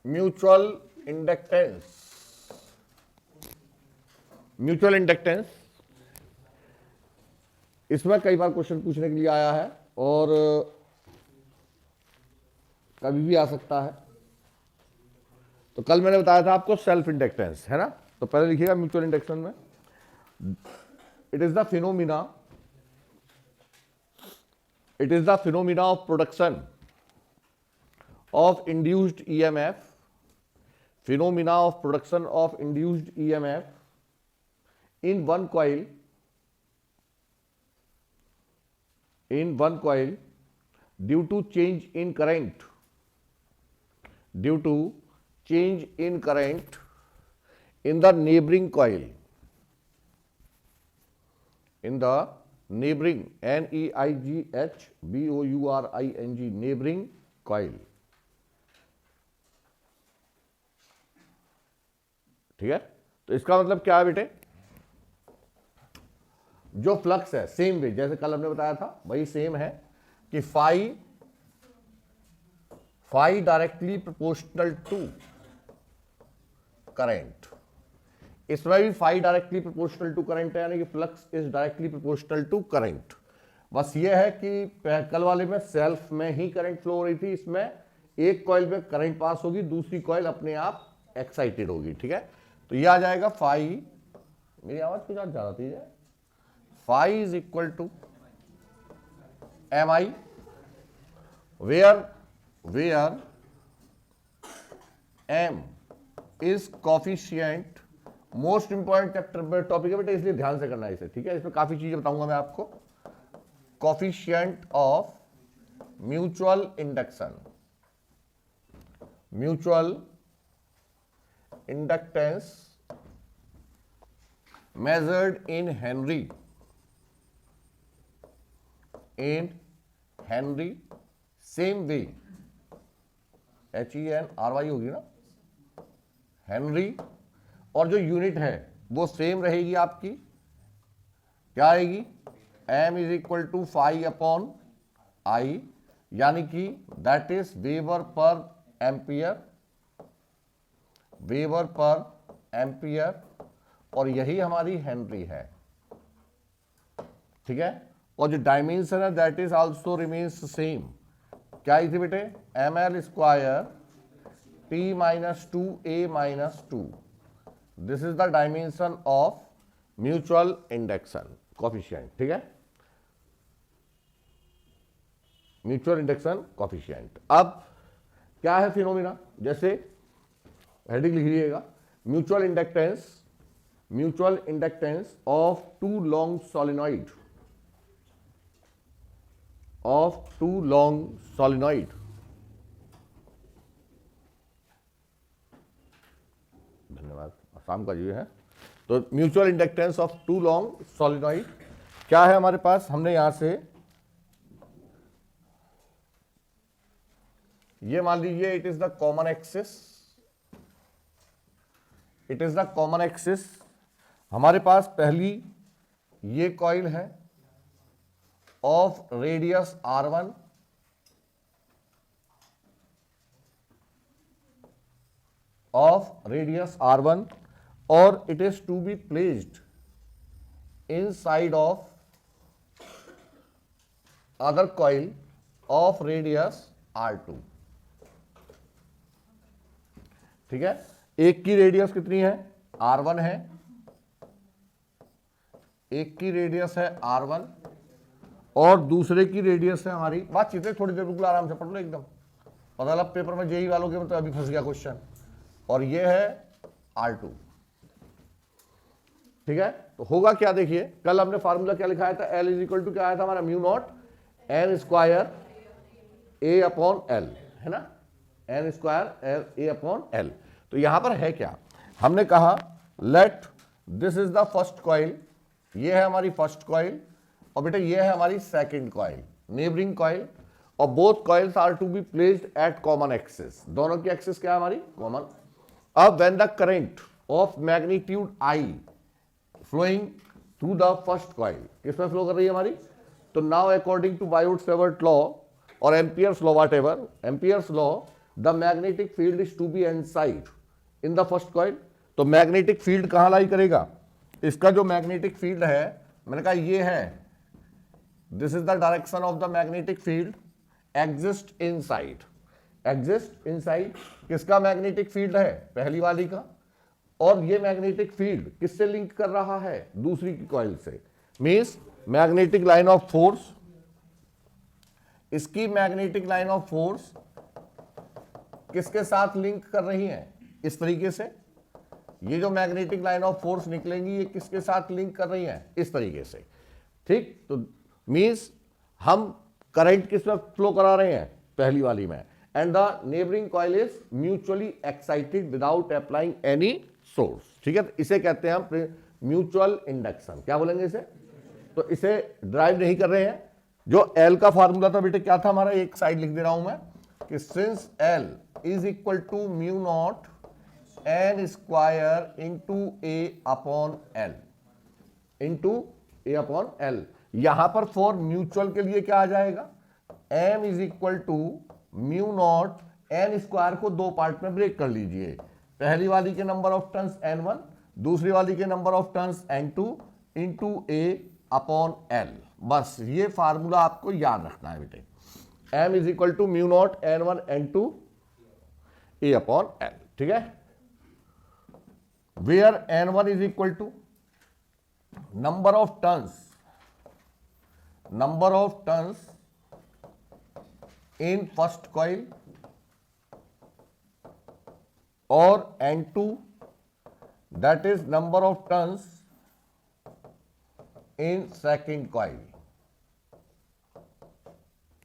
Mutual inductance. Mutual inductance इसमें कई बार question पूछने के लिए आया है और कभी भी आ सकता है। तो कल मैंने बताया था आपको सेल्फ इंडक्टेंस, है ना। तो पहले लिखिएगा म्यूचुअल इंडक्शन में, it is the phenomena of production of induced EMF, phenomena of production of induced EMF in one coil due to change in current in the neighboring coil, NEIGHBOURING neighboring coil। ठीक है, तो इसका मतलब क्या है बेटे, जो फ्लक्स है सेम वे जैसे कल हमने बताया था वही सेम है कि phi directly proportional to current. इसमें भी phi directly proportional to current है, यानी कि flux is directly proportional to current. बस ये है कि कल वाले में सेल्फ में ही करंट फ्लो हो रही थी, इसमें एक कॉइल में करंट पास होगी, दूसरी कॉइल अपने आप एक्साइटेड होगी। ठीक है, तो ये आ जाएगा फाई, मेरी आवाज कुछ ज्यादा तेज है, phi is equal to M I where M is coefficient. Most important chapter topic है बेटा, इसलिए ध्यान से करना है इसे। ठीक है, इसमें काफी चीजें बताऊंगा मैं आपको। Coefficient of mutual induction, mutual inductance measured in Henry, same way, HENRY होगी ना, हेनरी, और जो यूनिट है वो सेम रहेगी आपकी, क्या आएगी, m is equal to phi upon I, यानी कि दैट इज वेबर पर एम्पियर, और यही हमारी हेनरी है। ठीक है, और जो डायमेंशन है that is also remains same. क्या आई थी बेटे, ml square T-2A-2। This is the dimension of mutual induction coefficient. ठीक है, म्यूचुअल इंडक्शन कॉफिशिएंट। अब क्या है फिनोमिना, जैसे हेडिंग लिख लीजिएगा, mutual inductance of two long solenoid, धन्यवाद, शाम का जी है। तो mutual inductance of two long solenoid क्या है हमारे पास, हमने यहां से ये मान लीजिए it is the common axis. हमारे पास पहली ये कॉइल है ऑफ रेडियस R1, और it is to be placed inside of other coil of radius R2। ठीक है, एक की रेडियस कितनी है, R1 है, एक की रेडियस है R1 और दूसरे की रेडियस है हमारी, बातचीत है थोड़ी देर रुक, आराम से पढ़ लो एकदम, पता लग पेपर में जेई वालों के मतलब अभी फंस गया क्वेश्चन, और ये है R2। ठीक है, तो होगा क्या, देखिए कल हमने फार्मूला क्या लिखाया था, L इज इक्वल टू क्या आया था हमारा, mu naught N square A upon L, है ना, N square A upon L। तो यहां पर है क्या, हमने कहा let this is the first coil, ये है हमारी फर्स्ट कॉइल, और बेटा ये है हमारी सेकंड कॉइल, नेबरिंग कॉइल, और both coils are to be placed at common axis, दोनों की एक्सिस क्या है हमारी, कॉमन। अब when the current of magnitude I flowing through the first coil, किसमें फ्लो कर रही है हमारी, तो now according to Biot Savart law और Ampere's law, whatever Ampere's law, the magnetic field is to be inside in the first coil. तो magnetic field कहां लाई करेगा? इसका जो मैग्नेटिक फील्ड है, मैंने कहा ये है, this is the direction of the magnetic field, exist inside. Exist inside किसका मैग्नेटिक फील्ड है? पहली वाली का। और ये मैग्नेटिक फील्ड किससे लिंक कर रहा है? दूसरी की कॉइल से। Means magnetic line of force, इसकी मैग्नेटिक लाइन ऑफ फोर्स किसके साथ लिंक कर रही है? इस तरीके से। ये जो मैग्नेटिक लाइन ऑफ फोर्स निकलेंगी ये किसके साथ लिंक कर रही है? इस तरीके से। ठीक, तो मींस हम करंट किस में फ्लो करा रहे हैं? पहली वाली में। And the neighbouring coil is mutually excited without applying any source. ठीक है, तो इसे कहते हैं हम म्यूचुअल इंडक्शन। क्या बोलेंगे इसे? तो इसे ड्राइव नहीं कर रहे हैं। जो एल का फॉर्मूला था बेटे क्या था हमारा? एक साइड लिख दे रहा हूं मैं कि since L is equal to mu not N square into A upon L, into A upon L. यहां पर फॉर म्यूचुअल के लिए क्या आ जाएगा? M is equal to mu not N square को दो पार्ट में ब्रेक कर लीजिए। पहली वाली के नंबर ऑफ टर्न्स n1, दूसरी वाली के number of turns n2 into A upon L. बस ये फार्मूला आपको याद रखना है बेटे। m is equal to mu not n1 n2 A upon L. ठीक है, where n1 is equal to number of turns in first coil और n2 that is number of turns in second coil।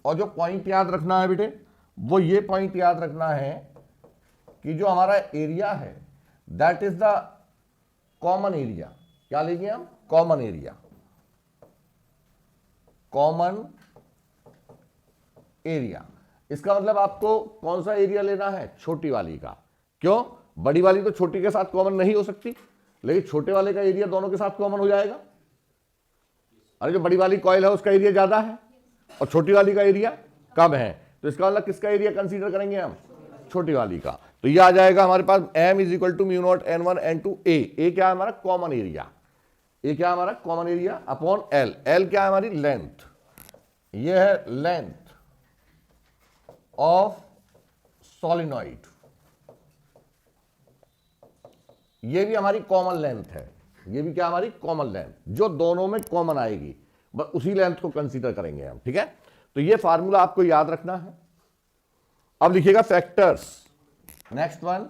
और जो point याद रखना है बेटे वो ये पॉइंट याद रखना है कि जो हमारा एरिया है that is the common area. क्या लेंगे हम? Common area. कॉमन एरिया, इसका मतलब आपको कौन सा एरिया लेना है? छोटी वाली का। क्यों? बड़ी वाली तो छोटी के साथ कॉमन नहीं हो सकती, लेकिन छोटे वाले का एरिया दोनों के साथ कॉमन हो जाएगा। अरे जो बड़ी वाली कॉइल है उसका एरिया ज्यादा है और छोटी वाली का एरिया कम है, तो इसका मतलब किसका एरिया कंसीडर करेंगे हम? छोटी वाली का। तो ये आ जाएगा हमारे पास m is equal to mu not n1 n2 A क्या है हमारा? Common area. ए क्या है हमारा? Common area upon L. L क्या है हमारी? लेंथ। ये है लेंथ ऑफ सोलिनॉइड, ये भी हमारी कॉमन लेंथ है। ये भी क्या हमारी? कॉमन लेंथ, जो दोनों में कॉमन आएगी, बस उसी लेंथ को कंसीडर करेंगे हम। ठीक है, तो ये फार्मूला आपको याद रखना है। अब लिखिएगा फैक्टर्स। नेक्स्ट वन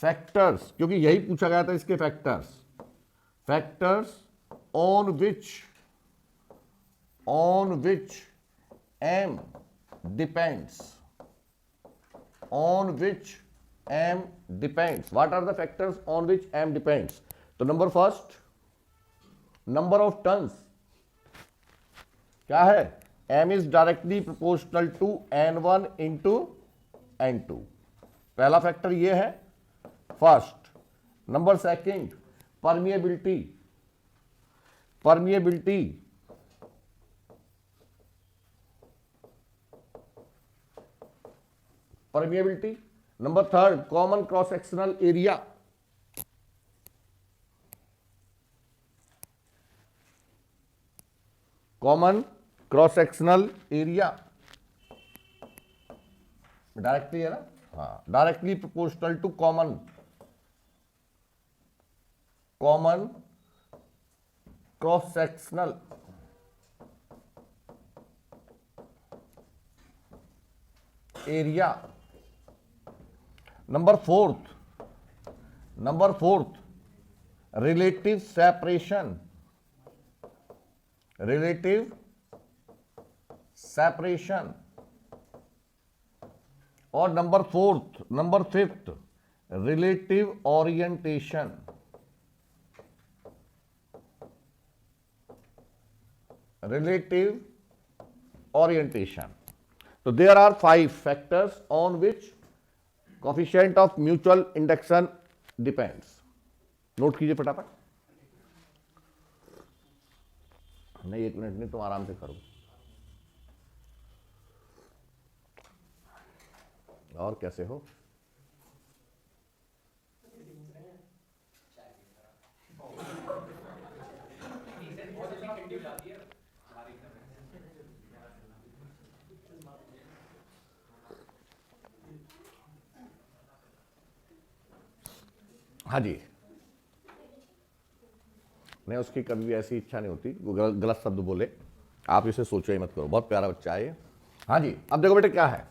फैक्टर्स, क्योंकि यही पूछा गया था इसके factors. Factors on which m depends, on which m depends। what are the factors on which m depends? तो number first, number of turns क्या है? m is directly proportional to n1 into n2। पहला factor ये है first. Number second permeability. Number third common cross sectional area. Common cross sectional area directly है ना? हाँ, directly proportional to common cross sectional area. Number fourth relative separation. और number fifth relative orientation. So there are 5 factors on which coefficient of mutual induction depends। Note कीजिए फटाफट। नहीं 1 minute नहीं, तुम आराम से करो। और कैसे हो? हाँ जी, नहीं उसकी कभी भी ऐसी इच्छा नहीं होती वो गलत शब्द बोले, आप इसे सोचो ही मत करो, बहुत प्यारा बच्चा है ये। हाँ जी, अब देखो बेटे क्या है,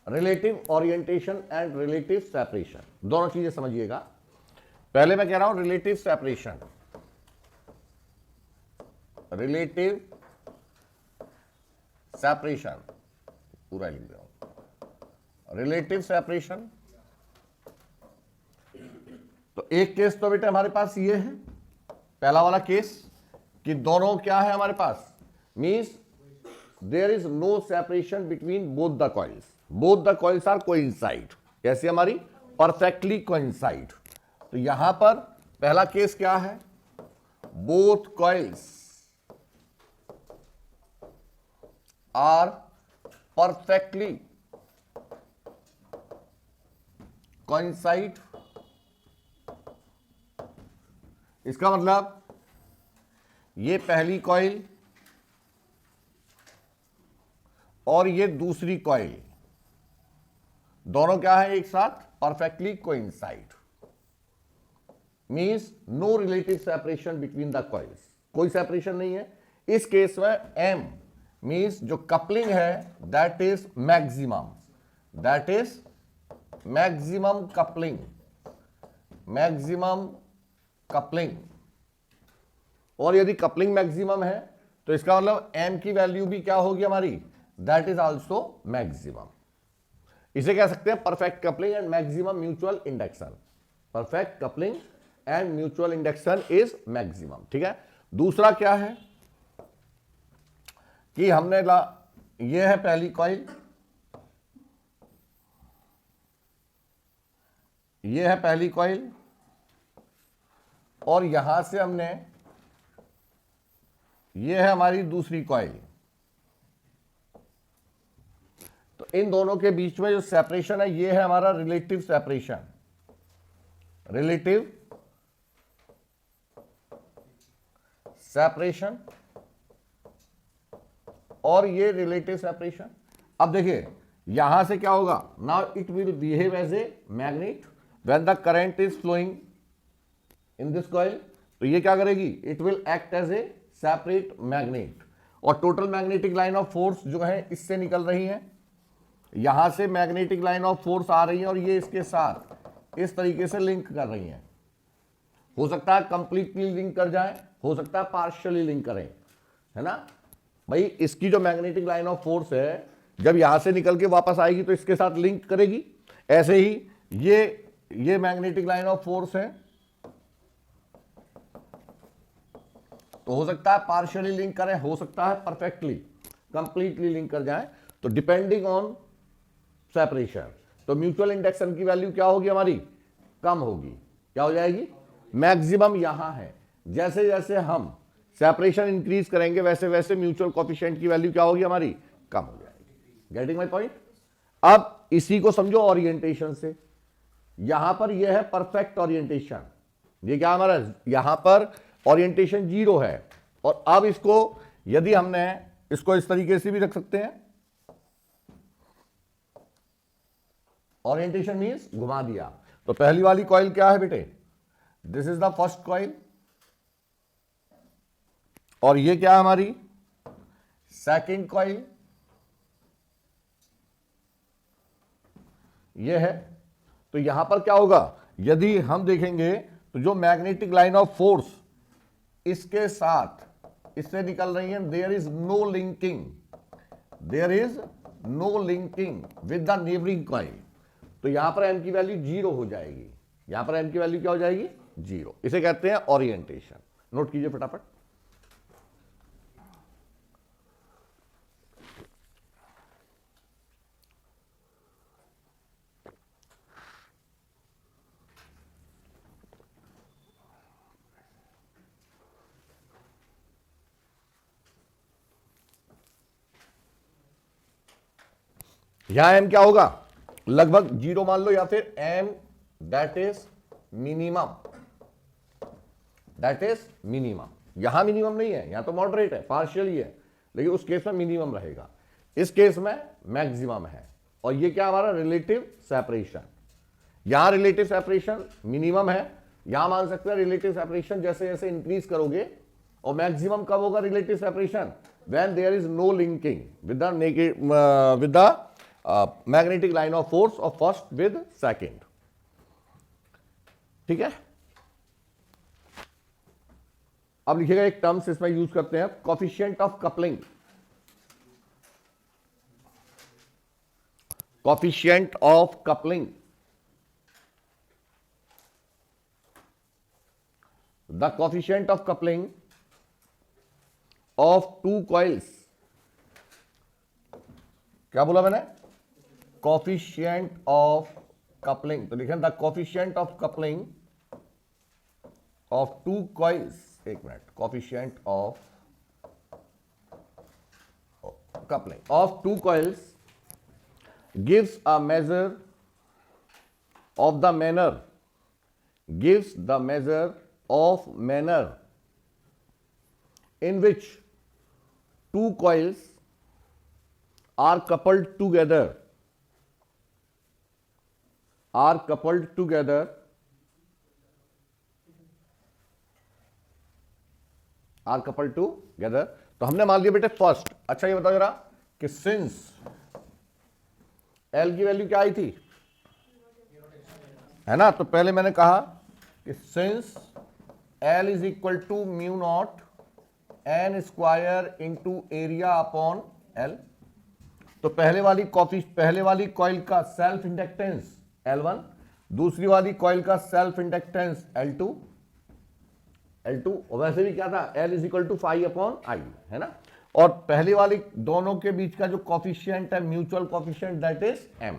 relative orientation and relative separation, दोनों चीजें समझिएगा। पहले मैं कह रहा हूं रिलेटिव सेपरेशन, रिलेटिव सेपरेशन पूरा लिख दे रहा हूं, रिलेटिव सेपरेशन। तो एक केस तो बेटा हमारे पास ये है, पहला वाला केस कि दोनों क्या है हमारे पास, means there is no separation between both the coils, both the coils are coincide, कैसे हमारी परफेक्टली कोइंसाइड। तो यहां पर पहला केस क्या है, both coils are perfectly coincide. इसका मतलब ये पहली कॉइल और ये दूसरी कॉइल दोनों क्या है एक साथ perfectly coincide, means no relative separation between the coils, कोई सेपरेशन नहीं है। इस केस में एम मींस जो कपलिंग है that is maximum, that is maximum coupling, maximum coupling. और यदि कपलिंग मैक्सिमम है तो इसका मतलब एम की वैल्यू भी क्या होगी हमारी, दैट इज आल्सो मैक्सिमम। इसे कह सकते हैं perfect coupling and maximum mutual induction, perfect coupling and mutual induction is maximum. ठीक है, दूसरा क्या है कि हमने ये है पहली कॉइल, ये है पहली कॉइल और यहां से हमने, ये है हमारी दूसरी कॉइल। तो इन दोनों के बीच में जो सेपरेशन है ये है हमारा रिलेटिव सेपरेशन, रिलेटिव सेपरेशन और ये रिलेटिव सेपरेशन। अब देखिए यहां से क्या होगा, now it will behave as a magnet when the current is flowing in this coil. तो ये क्या करेगी, it will act as a separate magnet और total magnetic line of force जो है इससे निकल रही है, यहां से मैग्नेटिक लाइन ऑफ फोर्स आ रही है और ये इसके साथ इस तरीके से लिंक कर रही है। हो सकता है कंप्लीटली लिंक कर जाए, हो सकता है पार्शियली लिंक करें, है ना भाई। इसकी जो मैग्नेटिक लाइन ऑफ फोर्स है जब यहां से निकल के वापस आएगी तो इसके साथ लिंक करेगी। ऐसे ही ये मैग्नेटिक लाइन ऑफ फोर्स है, तो हो सकता है पार्शियली लिंक करें, हो सकता है परफेक्टली कंप्लीटली लिंक कर जाए, तो डिपेंडिंग ऑन सेपरेशन। तो म्यूचुअल इंडक्शन की वैल्यू क्या होगी हमारी, कम होगी, क्या हो जाएगी, मैक्सिमम यहां है। जैसे जैसे हम सेपरेशन इंक्रीज करेंगे वैसे वैसे म्यूचुअल कोएफिशिएंट की वैल्यू क्या होगी हमारी, कम हो जाएगी। Getting my point. अब इसी को समझो ओरिएंटेशन से, यहां पर यह है परफेक्ट ओरिएंटेशन, ये क्या हमारा यहां पर ओरिएंटेशन 0 है। और अब इसको यदि हमने इसको इस तरीके से भी रख सकते हैं, ओरिएंटेशन मींस घुमा दिया। तो पहली वाली कॉइल क्या है बेटे, this is the first coil और ये क्या है हमारी सेकंड कॉइल, ये है। तो यहां पर क्या होगा, यदि हम देखेंगे तो जो मैग्नेटिक लाइन ऑफ फोर्स इसके साथ इससे निकल रही है, there is no linking, there is no linking with the neighbouring coil. तो यहां पर एम की वैल्यू 0 हो जाएगी, यहां पर एम की वैल्यू क्या हो जाएगी, 0। इसे कहते हैं ओरिएंटेशन। नोट कीजिए फटाफट। यहां एम क्या होगा, लगभग 0 मान लो, या फिर M that is minimum, that is minimum. यहां मिनिमम नहीं है, यहां तो मॉडरेट है, पार्शियल ही है, लेकिन उस केस में मिनिमम रहेगा, इस केस में मैक्सिमम है। और ये क्या हमारा रिलेटिव सेपरेशन, यहां रिलेटिव सेपरेशन मिनिमम है, यहां मान सकते हैं रिलेटिव सेपरेशन जैसे जैसे इंक्रीज करोगे। और मैक्सिमम कब होगा relative separation, when there is no linking with the magnetic line of force of first with second. ठीक है, अब लिखिएगा एक टर्म्स इसमें यूज करते हैं, coefficient of coupling. Coefficient of coupling, the coefficient of coupling of two coils, क्या बोला मैंने, coefficient of coupling, तो लिखें the coefficient of coupling of two coils, एक minute, coefficient of coupling of two coils gives a measure of the manner, gives the measure of manner in which two coils are coupled together, are coupled together are coupled together। तो हमने मान लिया बेटे first. अच्छा ये बताओ जरा कि सिंस एल की वैल्यू क्या आई थी, है ना, तो पहले मैंने कहा कि since L is equal to mu not N square into area upon L, तो पहले वाली कॉइल का सेल्फ इंडक्टेंस L1, दूसरी वाली कॉइल का सेल्फ इंडक्टेंस L2, और वैसे भी क्या था, L is equal to phi upon I, है ना। और पहली वाली दोनों के बीच का जो कॉफिशिएंट है, mutual coefficient, that is M।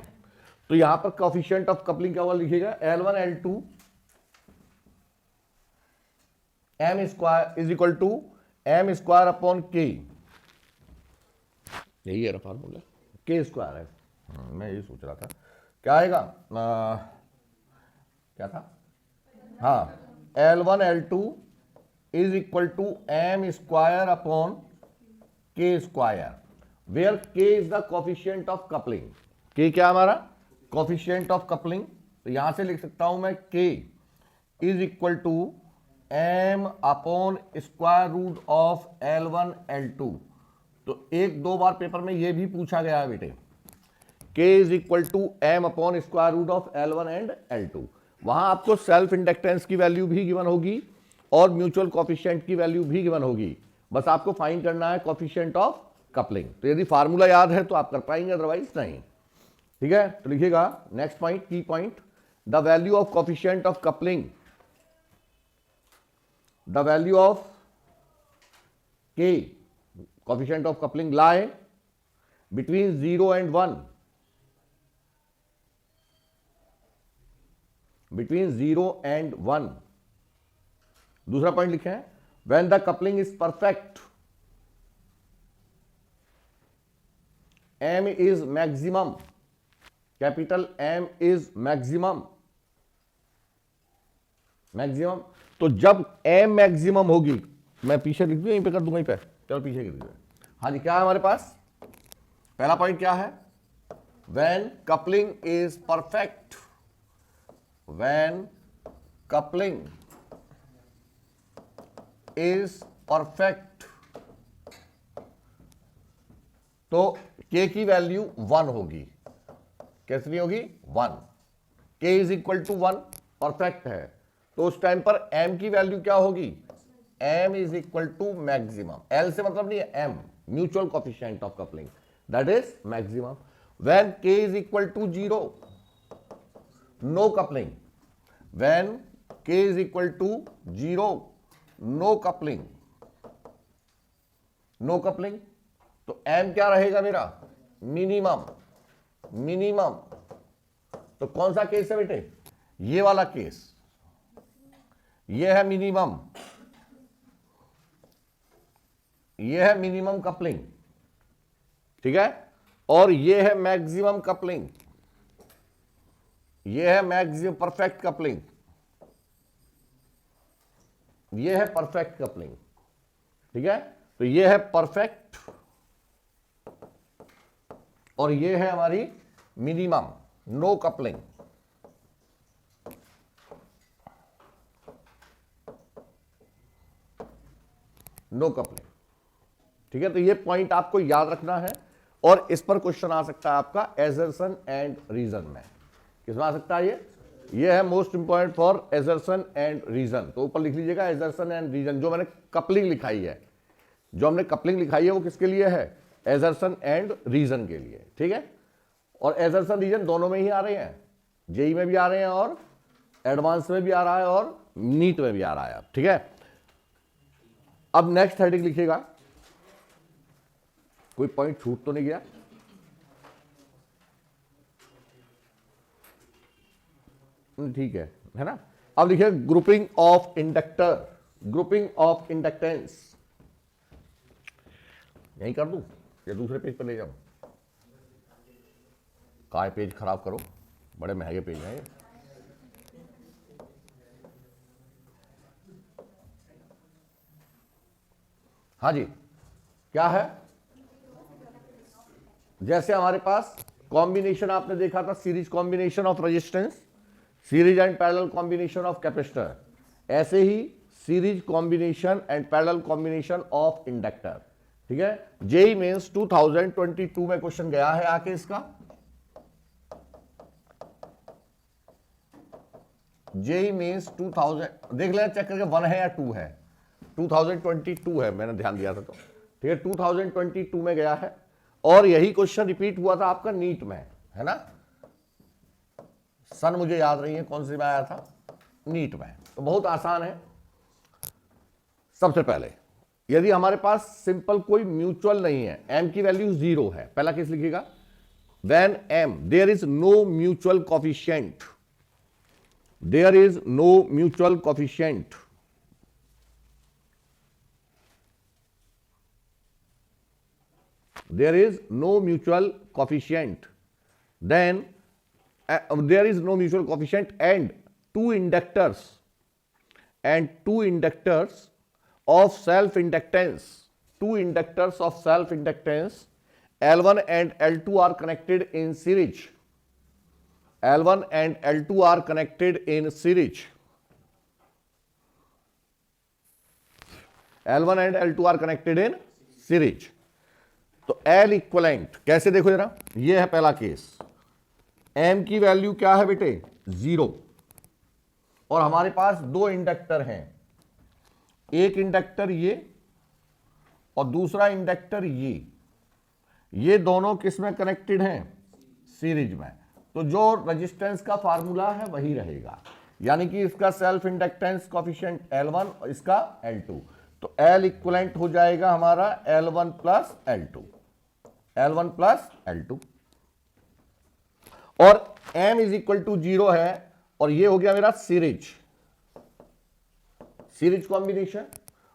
तो यहां पर कॉफिशिएंट ऑफ कपलिंग क्या हुआ लिखिएगा, L1 L2 M square is equal to M square upon K, यही है फॉर्मूला, K स्क्वायर है। मैं ये सोच रहा था क्या आएगा, क्या था, हाँ, L1 L2 is equal to M square upon K square, where K is the coefficient of coupling. K क्या हमारा कोफिशिएंट ऑफ कपलिंग, तो यहां से लिख सकता हूं मैं K is equal to M upon square root of L1 L2। तो एक दो बार पेपर में यह भी पूछा गया है बेटे, K is equal to M upon square root of L1 and L2। वहां आपको सेल्फ इंडक्टेंस की वैल्यू भी गिवन होगी और म्यूचुअल कोफिशिएंट की वैल्यू भी गिवन होगी, बस आपको फाइंड करना है कोफिशिएंट ऑफ कपलिंग। तो यदि फार्मूला याद है तो आप कर पाएंगे, अदरवाइज नहीं। ठीक है, तो लिखिएगा नेक्स्ट पॉइंट, की point, the value of coefficient of coupling, the value of K, coefficient of coupling, lie between 0 and 1, between 0 and 1। दूसरा पॉइंट लिखे हैं, when the coupling is perfect, M is maximum, capital M is maximum, maximum. तो जब M maximum होगी, मैं पीछे लिख दूं, यहीं पे कर दूंगा, यहीं पे, चलो पीछे लिख दूंगा। हाँ जी, क्या है हमारे पास, पहला पॉइंट क्या है, when coupling is perfect, when coupling is perfect, तो K की वैल्यू 1 होगी, कितनी होगी, 1। K is equal to 1, perfect है, तो उस टाइम पर M की वैल्यू क्या होगी, M is equal to maximum, L से मतलब नहीं है, M mutual coefficient of coupling, that is maximum. When K is equal to 0, no coupling, when K is equal to 0, no coupling, no coupling, तो M क्या रहेगा मेरा, minimum, minimum. तो कौन सा केस है बेटे, ये वाला केस, ये है मिनिमम, ये है मिनिमम कपलिंग। ठीक है, और ये है मैक्सिमम कपलिंग, ये है मैक्सिमम परफेक्ट कपलिंग, ये है परफेक्ट कपलिंग, ठीक है। तो ये है परफेक्ट और ये है हमारी minimum, no coupling. No coupling, ठीक है। तो ये पॉइंट आपको याद रखना है और इस पर क्वेश्चन आ सकता है आपका एजर्सन एंड रीजन में। किसमें आ सकता है ये है most important for assertion and reason. तो ऊपर लिख लीजिएगा एजर्सन एंड रीजन। जो मैंने कपलिंग लिखाई है, जो हमने कपलिंग लिखाई है वो किसके लिए है? एजर्सन एंड रीजन के लिए, ठीक है। और एजर्सन रीजन दोनों में ही आ रहे हैं, जेई में भी आ रहे हैं और एडवांस में भी आ रहा है और नीट में भी आ रहा है, ठीक है। अब नेक्स्ट हेडिंग लिखिएगा, कोई पॉइंट छूट तो नहीं गया? ठीक है ना। अब लिखिए grouping of inductor, grouping of inductance. यही कर दूं या दूसरे पेज पर ले जाऊं? काय पेज खराब करो, बड़े महंगे पेज हैं ये। हाँ जी, क्या है? जैसे हमारे पास कॉम्बिनेशन आपने देखा था, series combination of resistance, series and parallel combination of capacitor, ऐसे ही series combination and parallel combination of inductor, ठीक है। जेई मेंस 2022 में क्वेश्चन गया है आके इसका, जेई मेंस 2000, देख लेना चेक करके 1 है या 2 है। 2022 है, मैंने ध्यान दिया था तो, ठीक है। 2022 में गया है और यही क्वेश्चन रिपीट हुआ था आपका नीट में, है ना। सन मुझे याद नहीं है कौन सी में आया था, नीट में। तो बहुत आसान है। सबसे पहले यदि हमारे पास सिंपल कोई म्यूचुअल नहीं है, एम की वैल्यू 0 है, पहला केस लिखिएगा, when M there is no mutual coefficient, there is no mutual coefficient, there is no mutual coefficient, then there is no mutual coefficient and two inductors of self inductance, two inductors of self inductance L1 and L2 are connected in series, L1 and L2 are connected in series, L1 and L2 are connected in series। तो L equivalent कैसे देखो जरा, ये है पहला case, M की value क्या है बेटे? 0, और हमारे पास दो इंडक्टर हैं, एक इंडक्टर ये और दूसरा इंडक्टर ये दोनों किस में कनेक्टेड हैं? सीरीज में। तो जो रेजिस्टेंस का फार्मूला है वही रहेगा, यानी कि इसका सेल्फ इंडक्टेंस कोफिशिएंट L1 और इसका L2। तो L इक्वलेंट हो जाएगा हमारा L1 plus L2, L1 plus L2, और M इज इक्वल टू 0 है, और ये हो गया मेरा सीरीज कॉम्बिनेशन।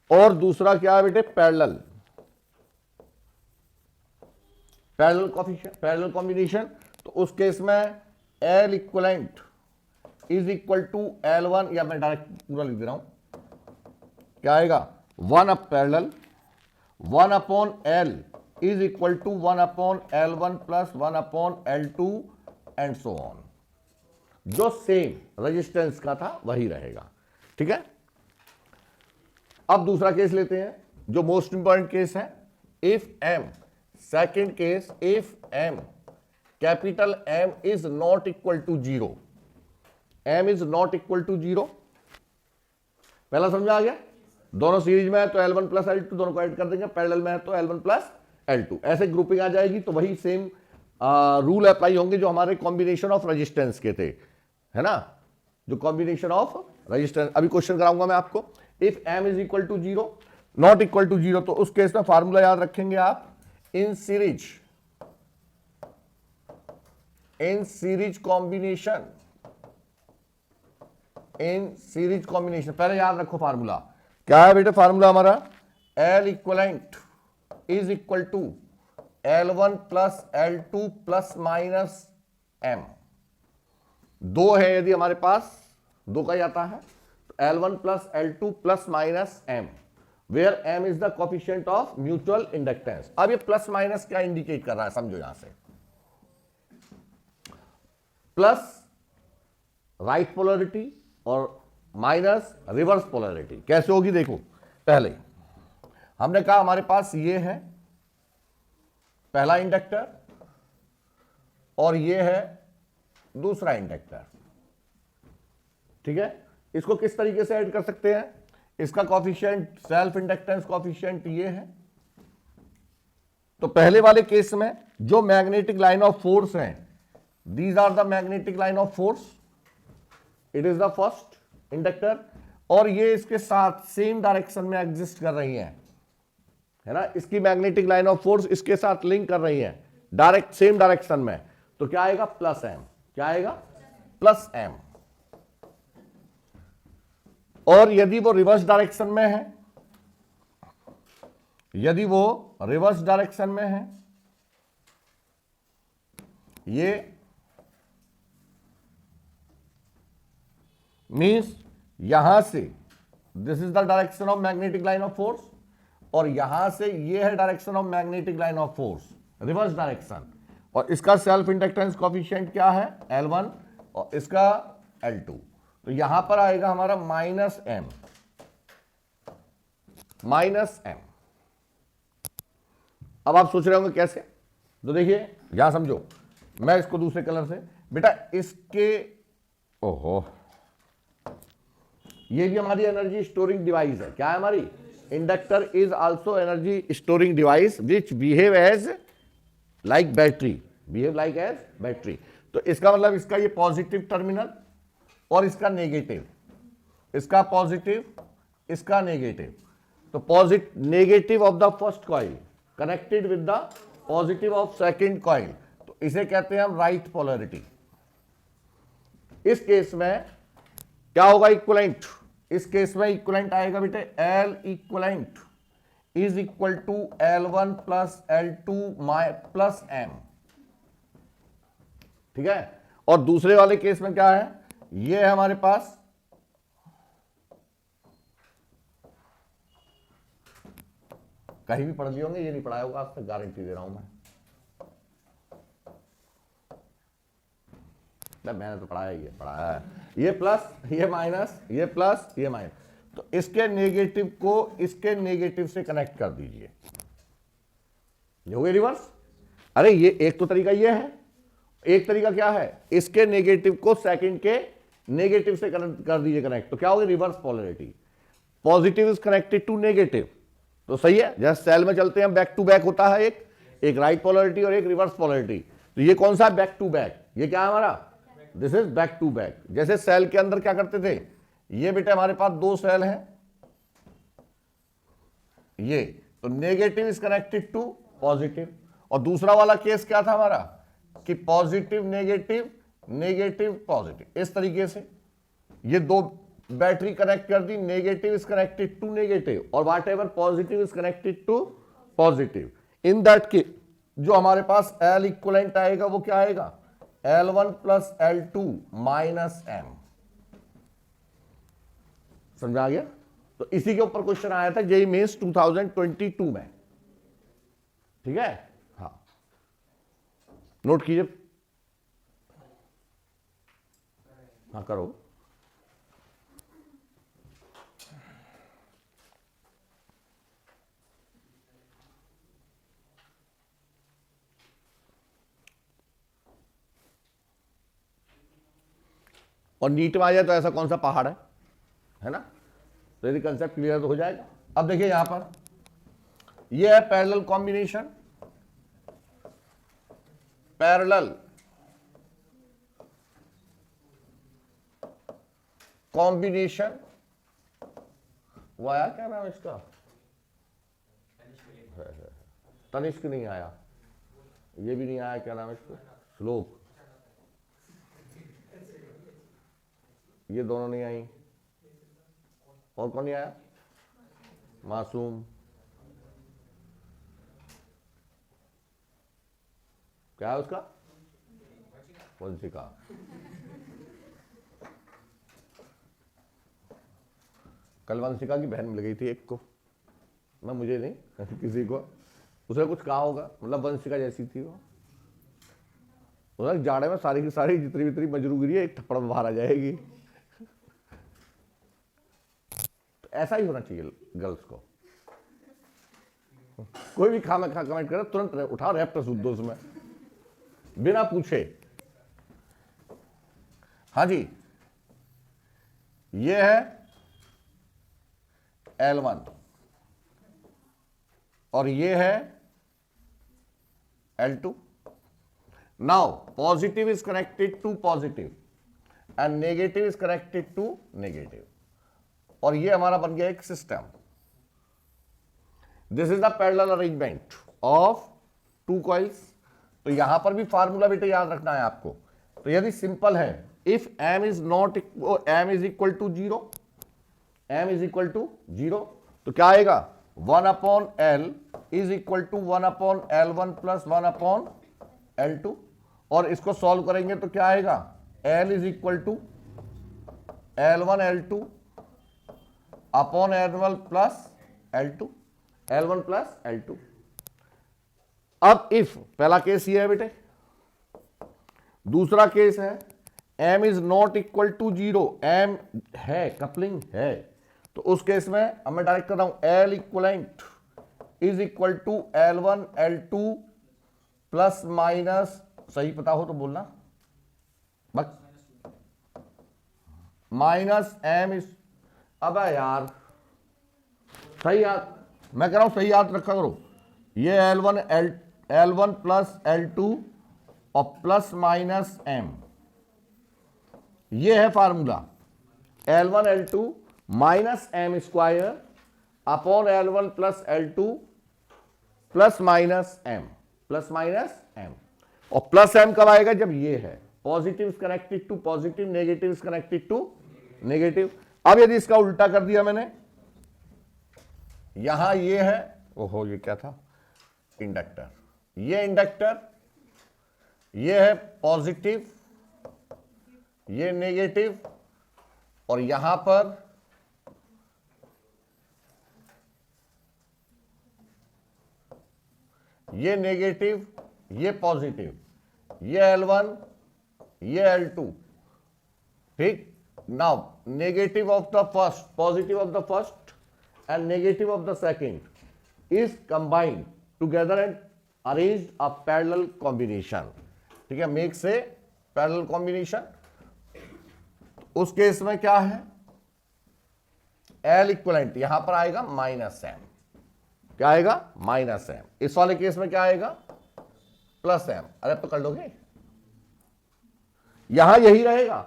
और दूसरा क्या है बेटे? Parallel combination. तो उस केस में L equivalent is equal to L1, या मैं डायरेक्ट पूरा लिख दे रहा हूं, क्या आएगा? 1 up parallel 1 upon L is equal to 1 upon L1 plus 1 upon L2 and so on. जो सेम रेजिस्टेंस का था वही रहेगा, ठीक है। अब दूसरा केस लेते हैं जो मोस्ट इंपॉर्टेंट केस है, if M, second case, if M capital M is not equal to 0, M is not equal to 0। पहला समझा आ गया? दोनों सीरीज में है तो L1 प्लस L2 दोनों को ऐड कर देंगे, पैरेलल में है तो L1 प्लस L2, ऐसे ग्रुपिंग आ जाएगी। तो वही सेम रूल अप्लाई होंगे जो हमारे कॉम्बिनेशन ऑफ रेजिस्टेंस के थे, है ना, जो कॉम्बिनेशन ऑफ रेजिस्टेंस। अभी क्वेश्चन कराऊंगा मैं आपको। इफ M is equal to 0, not equal to 0, तो उस केस में फार्मूला याद रखेंगे आप, इन सीरीज कॉम्बिनेशन, पहले याद रखो फार्मूला क्या है बेटे? फार्मूला हमारा L equivalent is equal to L1 plus L2 plus minus M। दो है यदि हमारे पास, दो का ही आता है, तो L1 plus L2 plus minus M, where M is the coefficient of mutual inductance. अब ये प्लस माइनस क्या इंडिकेट कर रहा है, समझो यहां से। प्लस राइट पोलैरिटी और माइनस रिवर्स पोलैरिटी। कैसे होगी देखो, पहले हमने कहा हमारे पास ये है पहला इंडक्टर और ये है दूसरा इंडक्टर, ठीक है। इसको किस तरीके से ऐड कर सकते हैं, इसका कॉफिशिएंट, सेल्फ इंडक्टेंस कॉफिशिएंट ये है। तो पहले वाले केस में जो मैग्नेटिक लाइन ऑफ फोर्स है, these are the magnetic line of force, it is the first inductor, और ये इसके साथ सेम डायरेक्शन में एग्जिस्ट कर रही है ना। इसकी मैग्नेटिक लाइन ऑफ फोर्स इसके साथ लिंक कर रही है डायरेक्ट, सेम डायरेक्शन में। तो क्या आएगा, प्लस एम। क्या आएगा, प्लस एम। और यदि वो रिवर्स डायरेक्शन में है, यदि वो रिवर्स डायरेक्शन में है, ये मीन्स यहां से this is the direction of magnetic line of force, और यहां से ये है direction of magnetic line of force, reverse direction. और इसका सेल्फ इंडक्टेंस कोफिशिएंट क्या है, L1, और इसका L2। तो यहां पर आएगा हमारा माइनस एम, माइनस एम। अब आप सोच रहे होंगे कैसे, तो देखिए यहां समझो, मैं इसको दूसरे कलर से, बेटा इसके, ओहो, ये भी हमारी एनर्जी स्टोरिंग डिवाइस है। क्या है हमारी, inductor is also energy storing device which behave as like battery, behave like as battery. तो इसका मतलब इसका ये पॉजिटिव टर्मिनल और इसका नेगेटिव, इसका पॉजिटिव, इसका नेगेटिव। तो positive, negative of the first coil connected with the positive of second coil, तो इसे कहते हैं हम राइट पोलैरिटी। इस केस में क्या होगा, इक्विवेलेंट। इस केस में इक्विवेलेंट आएगा बेटे, L equivalent is equal to L1 plus L2 plus M, ठीक है। और दूसरे वाले केस में क्या है, ये है हमारे पास कहीं भी पढ़ लिए होंगे, ये नहीं पढ़ाया होगा आज तक, गारंटी दे रहा हूं मैंने तो पढ़ाया ही है, पढ़ाया है। ये प्लस, ये माइनस, ये प्लस, ये माइनस। तो इसके नेगेटिव को इसके नेगेटिव से कनेक्ट कर दीजिए, ये हो गया रिवर्स। अरे ये एक तो तरीका ये है, एक तरीका क्या है, इसके नेगेटिव को सेकंड के नेगेटिव से कनेक्ट कर दीजिए कनेक्ट, तो क्या होगा, reverse polarity. Positive is connected to negative, तो सही है। जैसे सेल में चलते हैं बैक टू बैक होता है, एक राइट पोलैरिटी और एक रिवर्स पोलैरिटी। तो ये कौन सा है, बैक टू बैक, ये क्या है हमारा, this is back to back. जैसे सेल के अंदर क्या करते थे, ये बेटे हमारे पास दो सेल हैं, ये तो negative is connected to positive, और दूसरा वाला केस क्या था हमारा कि पॉजिटिव नेगेटिव, नेगेटिव पॉजिटिव। इस तरीके से ये दो बैटरी कनेक्ट कर दी, negative is connected to negative और whatever positive is connected to positive. In that के जो हमारे पास L इक्विवेलेंट आएगा वो क्या आएगा, L1 plus L2 minus M। समझा गया। तो इसी के ऊपर क्वेश्चन आया था जेईई मेंस 2022 में, ठीक है। हाँ नोट कीजिए, हाँ करो। और नीट में आ जाए तो ऐसा कौन सा पहाड़ है ना। तो यदि कंसेप्ट क्लियर तो हो जाएगा। अब देखिए यहां पर यह है पैरेलल कॉम्बिनेशन, पैरेलल कॉम्बिनेशन, वो आया क्या नाम इसका, तनिष्क नहीं आया, ये भी नहीं आया, क्या नाम है इसका, श्लोक, ये दोनों नहीं आई। और कौन नहीं आया, मासूम, क्या है उसका? वंशिका। कल वंशिका की बहन मिल गई थी एक को, मैं मुझे नहीं किसी को, उसने कुछ कहा होगा, मतलब वंशिका जैसी थी वो। जाड़े में सारी की सारी जितनी मजरूगिरी है एक थप्पड़ में बाहर आ जाएगी। तो ऐसा ही होना चाहिए गर्ल्स को। कोई भी खाना खा कमेंट करे तुरंत उठा रैप कर सूद दो उसमें, बिना पूछे। हाँ जी, ये है L1 और ये है L2। Now positive is connected to positive and negative is connected to negative, और ये हमारा बन गया एक system. This is the parallel arrangement of two coils. तो यहां पर भी फार्मूला बेटे याद रखना है आपको। तो यदि सिंपल है, if m is not m is equal to 0, m is equal to 0, तो क्या आएगा 1/L is equal to 1/L1 plus 1/L2, और इसको सॉल्व करेंगे तो क्या आएगा L is equal to L1 L2 upon L1 plus L2, L1 plus L2। अब इफ पहला केस ये है बेटे, दूसरा केस है m is not equal to 0, m है, कपलिंग है, तो उस केस में अब मैं डायरेक्ट कर रहा हूं L equivalent is equal to L1 L2 plus minus, सही पता हो तो बोलना, बस माइनस m इज, अब यार सही याद, मैं कह रहा हूं सही याद रखा करो, ये L1 प्लस L2 और प्लस माइनस m, ये है formula L1 L2 minus m square upon L1 plus L2 plus minus m, plus minus m, और प्लस m कब आएगा जब ये है positive connected to positive, negative connected to negative. अब यदि इसका उल्टा कर दिया मैंने, यहां ये है, ओहो ये क्या था, इंडक्टर, ये इंडक्टर, ये है पॉजिटिव, ये नेगेटिव, और यहां पर ये नेगेटिव, ये पॉजिटिव, ये L1, ये L2, ठीक। Now negative of the first, positive of the first and negative of the second is combined together and arranged a parallel combination, ठीक है, मेक से पैरेलल कॉम्बिनेशन। उस केस में क्या है, L इक्वलेंट यहां पर आएगा माइनस m, क्या आएगा माइनस m, इस वाले केस में क्या आएगा प्लस m। अरे तो कर लोगे, यहां यही रहेगा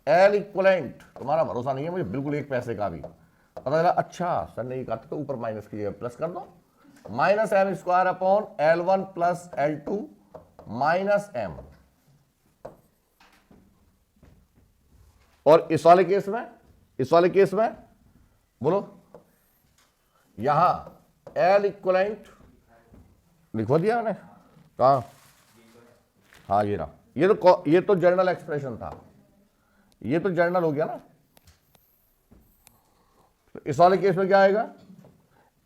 L इक्वलेंट, तुम्हारा भरोसा नहीं है मुझे बिल्कुल एक पैसे का भी, पता चला अच्छा सर ने कहा तो ऊपर माइनस कीजिए, प्लस कर दो, minus m square upon L1 plus L2 minus m, और इस वाले केस में, इस वाले केस में बोलो, यहां L इक्वलेंट लिखवा दिया मैंने कहा, हाँ ये रहा, ये तो जर्नल एक्सप्रेशन था, ये तो जर्नल हो गया ना। तो इस वाले केस में क्या आएगा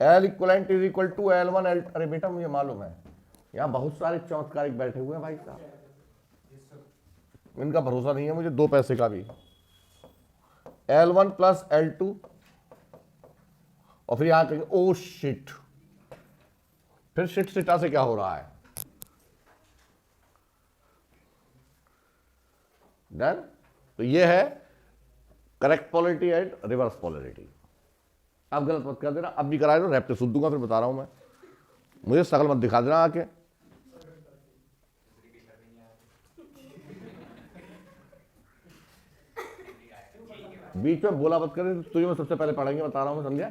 L equivalent is equal to L1 L, अरे बेटा मुझे मालूम है यहां बहुत सारे चमत्कारिक बैठे हुए हैं भाई साहब, इनका भरोसा नहीं है मुझे दो पैसे का भी। L1 प्लस L2 और फिर यहां कहेंगे ओ शिट, फिर शिट सिटा से क्या हो रहा है, डन। तो ये है correct polarity and reverse polarity. अब गलत मत कर देना, अब भी कराए तो रैप पे सुन दूंगा, फिर बता रहा हूं मैं, मुझे शकल मत दिखा देना आके। बीच में बोला मत करें, तुझे मैं सबसे पहले पढ़ेंगे, बता रहा हूं मैं, समझा।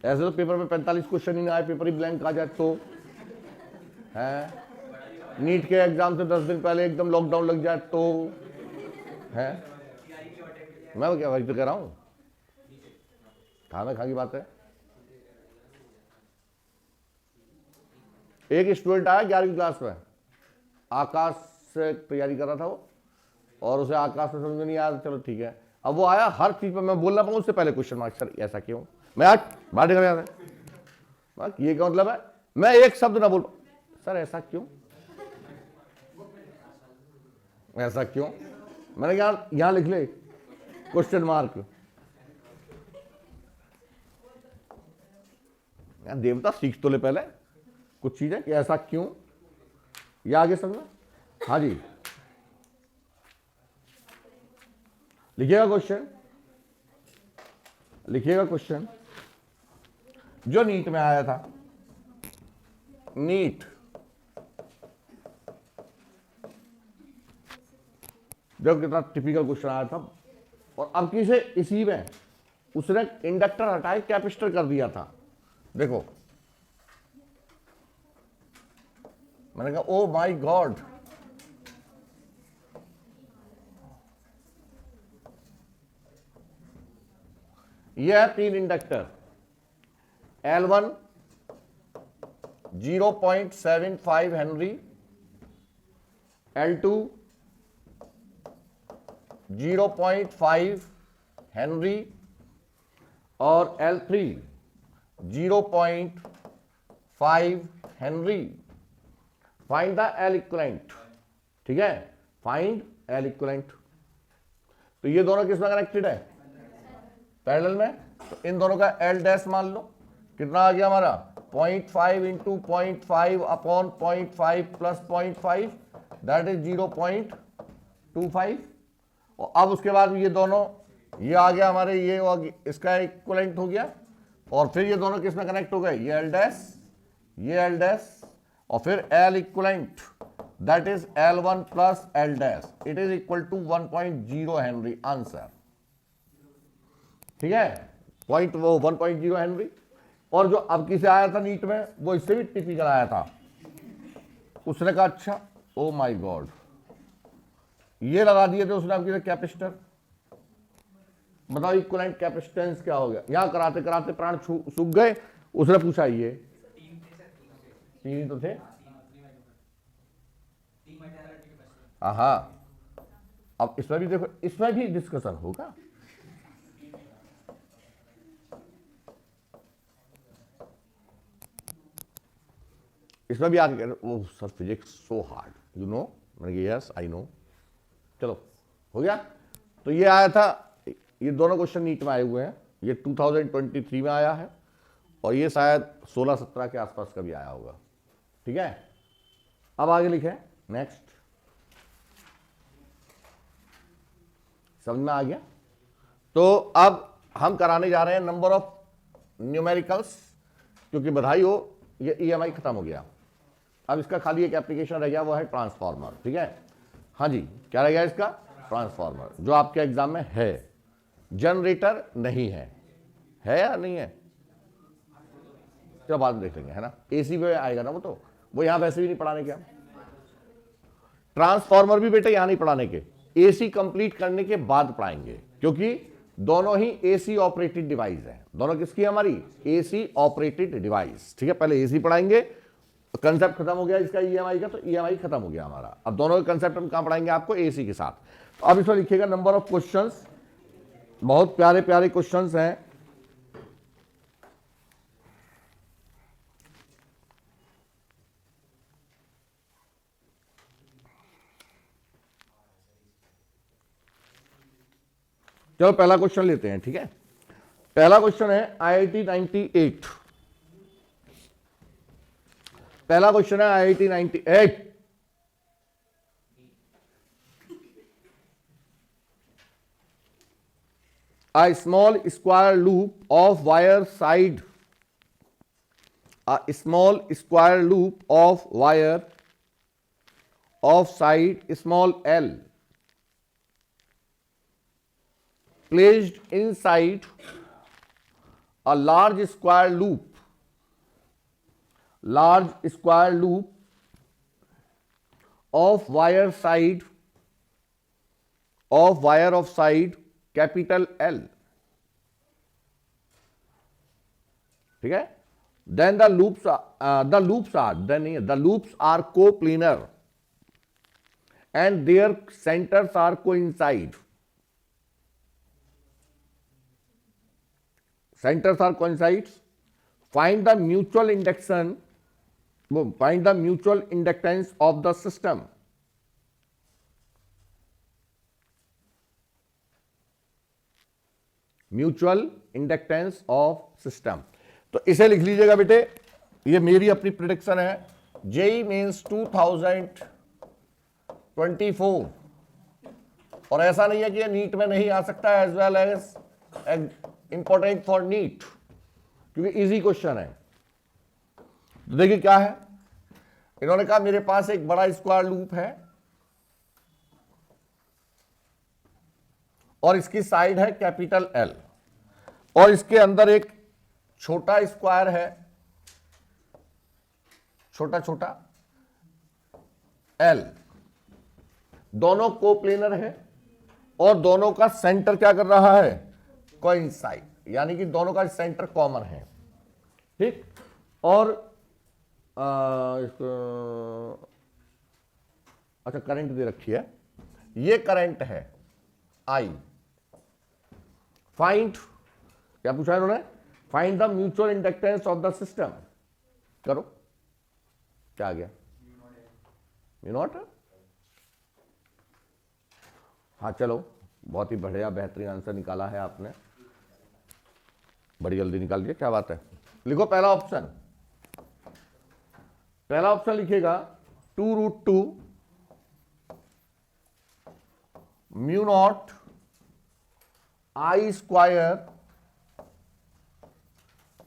ऐसे तो पेपर में 45 क्वेश्चन ही ना आए, पेपर ही ब्लैंक आ जाए तो है, नीट के एग्जाम से 10 दिन पहले एकदम लॉकडाउन लग जाए तो है, मैं क्या वही तो कह रहा हूं, खाना खा की बात है। एक स्टूडेंट आया 11वीं क्लास में, आकाश से तैयारी कर रहा था वो, और उसे आकाश में समझ में नहीं आया, चलो ठीक है। अब वो आया, हर चीज पर मैं बोलना पाऊँ उससे पहले क्वेश्चन मार्क, सर ऐसा क्यों, मैं आज बात कर रहा था, ये क्या मतलब है, मैं एक शब्द ना बोल, सर ऐसा क्यों, ऐसा क्यों, मैंने कहा यहां लिख ले क्वेश्चन मार्क। देवता सीख तो ले पहले कुछ चीजें कि ऐसा क्यों, ये आगे समझो। हाँ जी, लिखिएगा क्वेश्चन, लिखिएगा क्वेश्चन जो नीट में आया था, नीट जो कितना टिपिकल क्वेश्चन आया था, और अब किसे इसी में उसने इंडक्टर हटाए कैपेसिटर कर दिया था। देखो मैंने कहा ओ माय गॉड, यह है 3 inductor, L1 0.75 Henry, L2 0.5 Henry और L3 0.5 Henry. Find the L equivalent, ठीक है, फाइंड L इक्विवेलेंट। तो ये दोनों किस में कनेक्टेड है, पैरेलल में, तो इन दोनों का L डैश मान लो, कितना आ गया हमारा 0.5 into 0.5 upon 0.5 plus 0.5 that is 0.25। और अब उसके बाद ये दोनों, ये आ गया हमारे, ये इसका इक्विवेलेंट हो गया, और फिर ये दोनों किस में कनेक्ट हो गए, ये L डैश, ये L डैश, और फिर L equivalent that is L1 plus L dash, it is equal to 1.0 henry answer, ठीक है, 1.0 हेनरी। और जो अब किसे आया था नीट में, वो इससे भी टिपिकल आया था, उसने कहा अच्छा ओ माय गॉड, ये लगा दिए थे उसने, अब किसे कैपेसिटर, बताओ इक्विवेलेंट कैपेसिटेंस क्या हो गया। यहां कराते कराते प्राण सूख गए, उसने पूछा ये 3 तो थे, हाँ, अब इसमें भी देखो, इसमें भी डिस्कशन होगा, इसमें भी आगे वो sir physics so hard you know, मैंने कहा यस आई नो, चलो हो गया। तो ये आया था, ये दोनों क्वेश्चन नीट में आए हुए हैं, ये 2023 में आया है, और ये शायद 16-17 के आसपास का भी आया होगा, ठीक है। अब आगे लिखे नेक्स्ट, समझ में आ गया। तो अब हम कराने जा रहे हैं नंबर ऑफ न्यूमेरिकल्स, क्योंकि बधाई हो ये EMI खत्म हो गया, अब इसका खाली एक एप्लीकेशन रह गया, वो है ट्रांसफार्मर, ठीक है। हाँ जी, क्या रह गया इसका, ट्रांसफार्मर, जो आपके एग्जाम में है, जनरेटर नहीं है या नहीं है, चलो बाद में देख लेंगे, है ना, AC पे आएगा ना वो, तो वो यहां वैसे भी नहीं पढ़ाने के, ट्रांसफार्मर भी बेटे यहां नहीं पढ़ाने के, AC कंप्लीट करने के बाद पढ़ाएंगे, क्योंकि दोनों ही AC ऑपरेटेड डिवाइस है, दोनों किसकी हमारी, AC ऑपरेटेड डिवाइस, ठीक है। पहले AC पढ़ाएंगे, कंसेप्ट खत्म हो गया इसका EMI का, तो EMI खत्म हो गया हमारा, अब दोनों के कंसेप्ट हम कहां पढ़ाएंगे आपको, AC के साथ। तो अब इसमें लिखिएगा नंबर ऑफ क्वेश्चंस, बहुत प्यारे प्यारे क्वेश्चंस हैं, चलो पहला क्वेश्चन लेते हैं, ठीक है। पहला क्वेश्चन है IIT 98, पहला क्वेश्चन है IIT 98, a small square loop of wire side, a small square loop of wire of side small l placed inside a large square loop of wire of side capital L, ठीक है। then the loops are coplanar and their centers are coincide. Centers are coincides. Find the mutual inductance of the system. Mutual inductance of system. तो इसे लिख लीजिएगा बेटे, ये मेरी अपनी प्रेडिक्शन है। जेई मीन्स 2024, और ऐसा नहीं है कि ये नीट में नहीं आ सकता है, as well as important for NEET, क्योंकि इजी क्वेश्चन है। तो देखिए क्या है, इन्होंने कहा मेरे पास एक बड़ा स्क्वायर लूप है और इसकी साइड है कैपिटल एल, और इसके अंदर एक छोटा स्क्वायर है, छोटा छोटा एल, दोनों कोप्लेनर है और दोनों का सेंटर क्या कर रहा है, कोइंसाइड, यानी कि दोनों का सेंटर कॉमन है। ठीक, और अच्छा करंट दे रखी है, ये करंट है आई। फाइंड, क्या पूछा है उन्होंने, find the mutual inductance of the system. करो, क्या आ गया, म्यू नॉट। हाँ चलो, बहुत ही बढ़िया बेहतरीन आंसर निकाला है आपने, बड़ी जल्दी निकाल दिया, क्या बात है। लिखो पहला ऑप्शन, पहला ऑप्शन लिखिएगा 2√2 mu not I square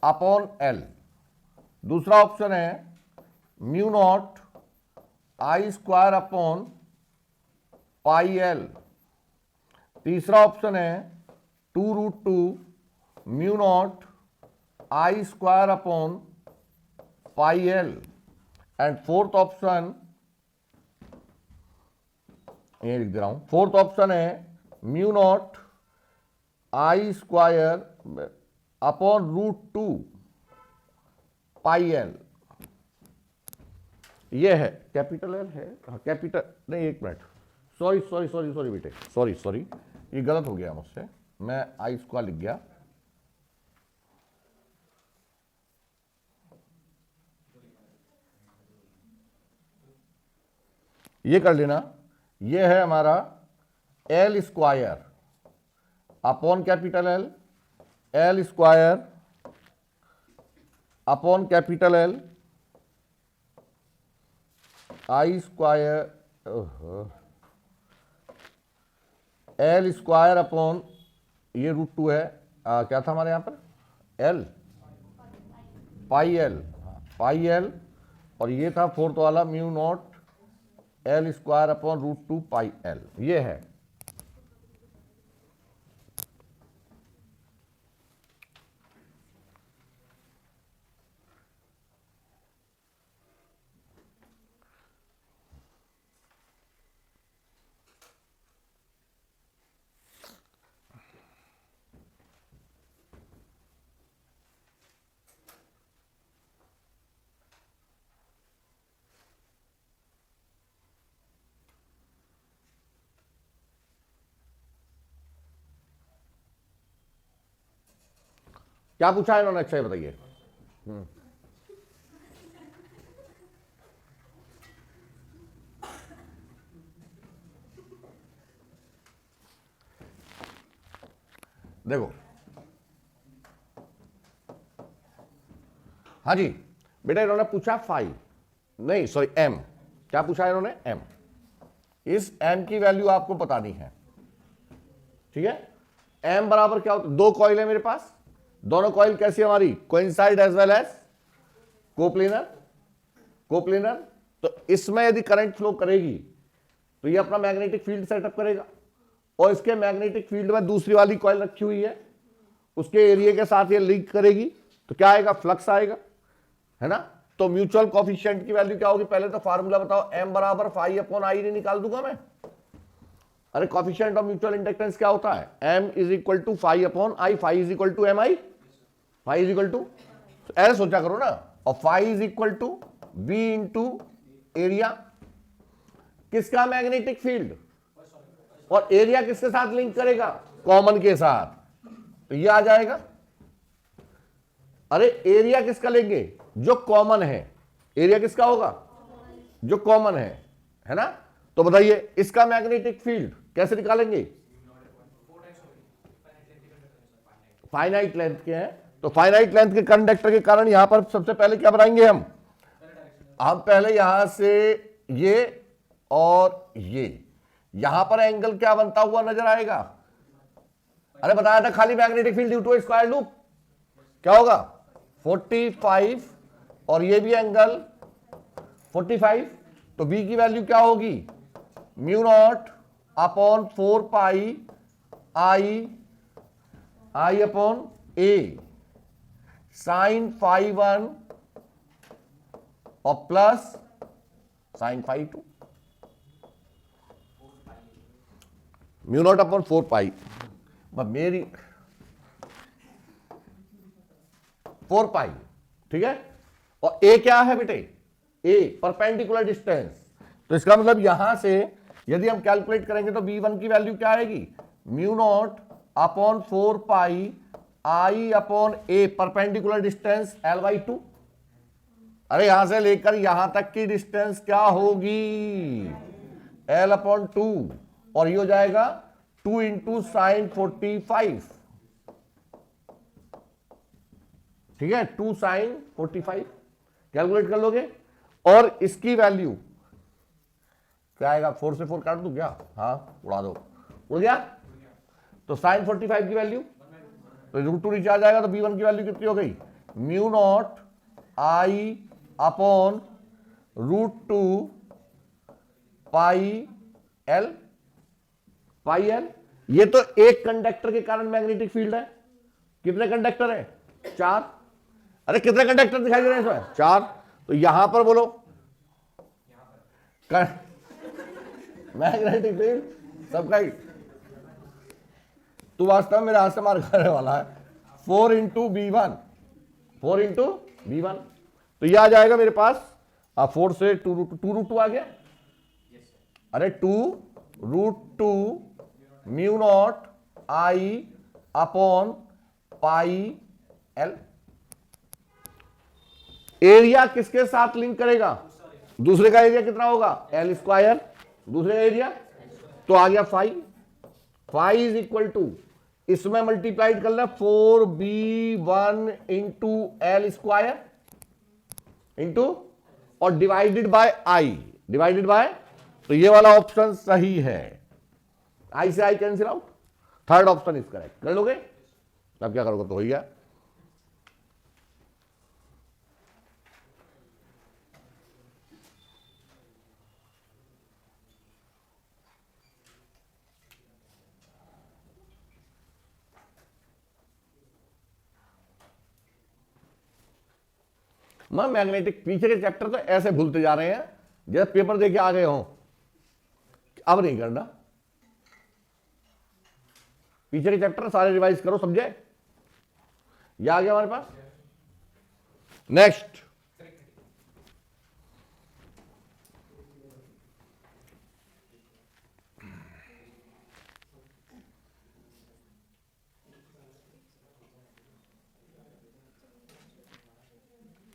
upon L. दूसरा ऑप्शन है mu not I square upon pi L. तीसरा ऑप्शन है 2√2 mu not I square upon pi L. And fourth option, ये लिख दे रहा हूं, फोर्थ ऑप्शन है mu not I square upon √2 pi L. ये है कैपिटल एल है, हाँ कैपिटल नहीं, एक मिनट, सॉरी बेटे, सॉरी, ये गलत हो गया मुझसे, मैं आई स्क्वायर लिख गया। ये कर लेना, ये है हमारा L square upon capital L, L square upon capital L, I square, L square upon ये √2 है, क्या था हमारे यहां पर, एल पाई एल, और ये था फोर्थ वाला mu naught L square upon √2 pi L. ये है, क्या पूछा है इन्होंने, अच्छा ये बताइए। देखो, हाँ जी बेटा, इन्होंने पूछा 5, नहीं सॉरी m, क्या पूछा है इन्होंने, m। इस m की वैल्यू आपको बतानी है, ठीक है। m बराबर क्या होता है, दो कॉइल है मेरे पास, दोनों कॉइल कैसी हमारी, coincide as well as coplanar. तो इसमें यदि करंट फ्लो करेगी तो ये अपना मैग्नेटिक फील्ड सेटअप करेगा, और इसके मैग्नेटिक फील्ड में दूसरी वाली कॉइल रखी हुई है, उसके एरिया के साथ ये लिंक करेगी, तो क्या आएगा, फ्लक्स आएगा, है ना। तो म्यूचुअल कोफिशिएंट की वैल्यू क्या होगी, पहले तो फार्मूला बताओ, m बराबर फाई अपॉन आई नहीं निकाल दूंगा मैं। अरे कोफिशिएंट ऑफ म्यूचुअल इंडक्टेंस क्या होता है, m is equal to phi upon I, phi is equal to M I, phi is equal to, तो ऐसे सोचा करो ना, और phi is equal to B into area, किसका मैग्नेटिक फील्ड, और एरिया किसके साथ लिंक करेगा, कॉमन के साथ, तो ये आ जाएगा। अरे एरिया किसका लेंगे, जो कॉमन है, एरिया किसका होगा, जो कॉमन है ना। तो बताइए इसका मैग्नेटिक फील्ड कैसे निकालेंगे, फाइनाइट लेंथ के हैं, तो फाइनाइट लेंथ के कंडक्टर के कारण यहां पर सबसे पहले क्या बनाएंगे हम पहले यहां से ये और ये, यहां पर एंगल क्या बनता हुआ नजर आएगा, अरे बताया था खाली magnetic field due to square loop क्या होगा 45, और ये भी एंगल 45, तो b की वैल्यू क्या होगी mu naught upon 4 pi I upon a sine phi 1 और plus sine phi 2, mu naught upon 4 pi, मेरी 4 पाई, ठीक है। और a क्या है बेटे, a परपेंडिकुलर डिस्टेंस, तो इसका मतलब यहां से यदि हम कैलकुलेट करेंगे तो b1 की वैल्यू क्या आएगी mu naught upon 4 pi I upon a perpendicular distance l/2। अरे यहां से लेकर यहां तक की डिस्टेंस क्या होगी l/2, और ये हो जाएगा 2 इंटू साइन 45, ठीक है, 2 साइन 45 कैलकुलेट कर लोगे, और इसकी वैल्यू क्या आएगा, 4 से 4 काट दूं क्या, हाँ उड़ा दो, उड़ गया, तो साइन 45 की वैल्यू तो √2 नीचे आ जाएगा, तो b1 की वैल्यू कितनी हो गई mu not I upon √2 pi L, ये तो एक कंडक्टर के कारण मैग्नेटिक फील्ड है, कितने कंडक्टर है 4, अरे कितने कंडक्टर दिखाई दे रहे हैं इसमें 4, तो यहां पर बोलो मैग्नेटिक फील्ड सबका ही, तू वास्तव में मेरे हाथ से मार खाने वाला है, 4 इंटू b1, तो यह आ जाएगा मेरे पास 4 से 2√2 आ गया, अरे 2√2 mu not I upon pi L. Area किसके साथ लिंक करेगा, दूसरे का एरिया कितना होगा एल स्क्वायर, दूसरे का एरिया, तो आ गया फाई इज इक्वल टू, इसमें मल्टीप्लाइड कर लें 4b1 into L square into और डिवाइडेड बाय तो ये वाला ऑप्शन सही है, आई से I cancel out, third option is correct, कर लोगे, अब क्या करोगे तो हो गया। मैग्नेटिक पीछे के चैप्टर तो ऐसे भूलते जा रहे हैं जैसे पेपर देके आ गए हों, अब नहीं करना, पीछे के चैप्टर सारे रिवाइज करो, समझे, ये आ गया हमारे पास। नेक्स्ट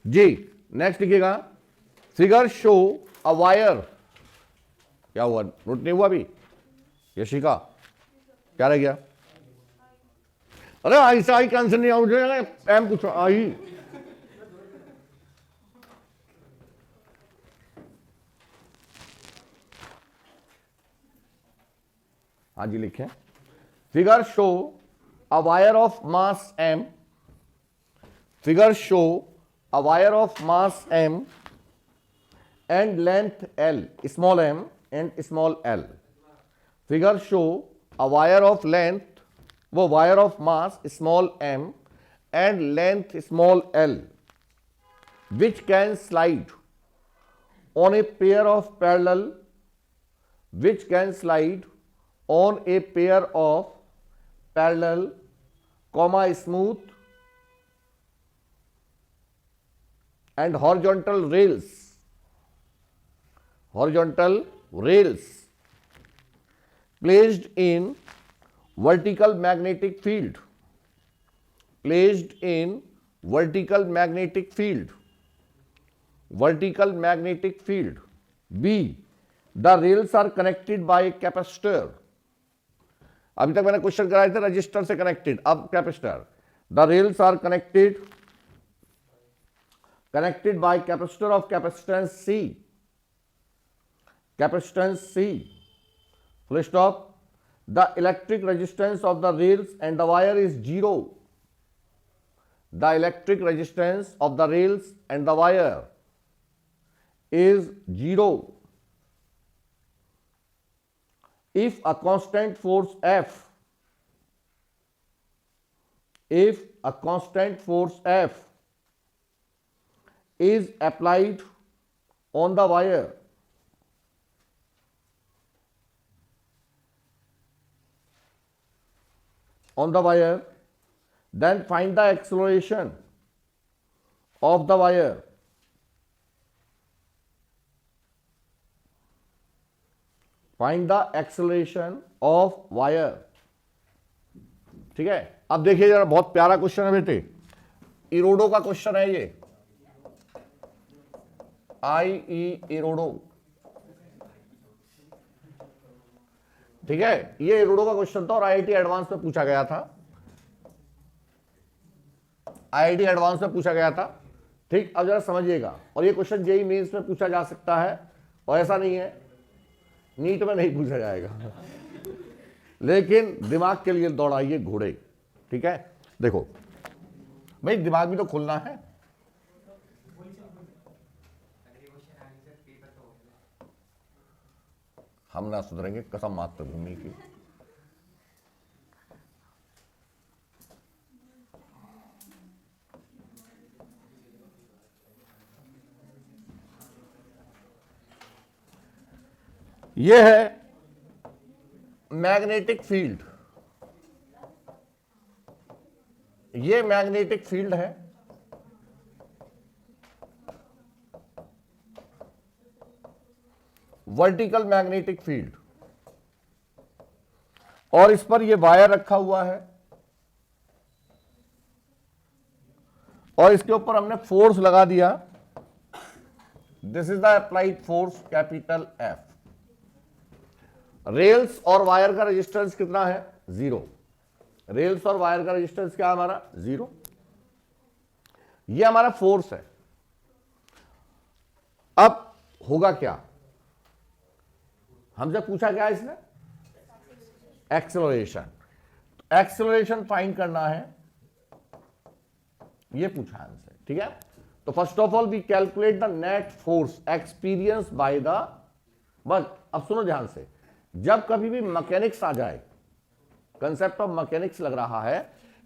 जी, नेक्स्ट लिखिएगा फिगर शो अ वायर, क्या हुआ नोट नहीं हुआ अभी, यशिका क्या रह गया, अरे ऐसा आई कैंसिल नहीं आउट एम कुछ आई, हाँ जी लिखें, figure show a wire of mass m, figure show a wire of mass m and length l, small m and small l, figure show a wire of length, वो wire of mass small m and length small l which can slide on a pair of parallel, which can slide on a pair of parallel, comma smooth and horizontal rails placed in vertical magnetic field, B, the rails are connected by a capacitor. अभी तक मैंने question कराए थे register से connected, अब capacitor. The rails are connected by capacitor of capacitance C, full stop. The electric resistance of the rails and the wire is 0. The electric resistance of the rails and the wire is 0 if a constant force F is applied on the wire then find the acceleration of the wire. ठीक है. अब देखिए जरा, बहुत प्यारा question है बेटे, इरोडो का क्वेश्चन है ये, इरोडो. ठीक है, ये इरोडो का क्वेश्चन था और आईआईटी एडवांस में पूछा गया था. ठीक, अब जरा समझिएगा, और ये क्वेश्चन जेईई मेंस में पूछा जा सकता है, और ऐसा नहीं है नीट में नहीं पूछा जाएगा, लेकिन दिमाग के लिए दौड़ाइए घोड़े. ठीक है, देखो भाई, दिमाग भी तो खुलना है. हम ना सुधरेंगे, कसम मातृभूमि की. ये है मैग्नेटिक फील्ड, ये मैग्नेटिक फील्ड है. वर्टिकल मैग्नेटिक फील्ड, और इस पर ये वायर रखा हुआ है, और इसके ऊपर हमने फोर्स लगा दिया. This is the applied force capital F. Rails और वायर का रेजिस्टेंस कितना है? 0. रेल्स और वायर का रेजिस्टेंस क्या है हमारा? 0. ये हमारा फोर्स है. अब होगा क्या, हमसे पूछा क्या इसने? एक्सेलरेशन. एक्सेलरेशन फाइंड करना है, ये पूछा हमसे. ठीक है, तो first of all we calculate the net force experience by the. बस अब सुनो ध्यान से, जब कभी भी मैकेनिक्स आ जाए, कंसेप्ट ऑफ मैकेनिक्स लग रहा है,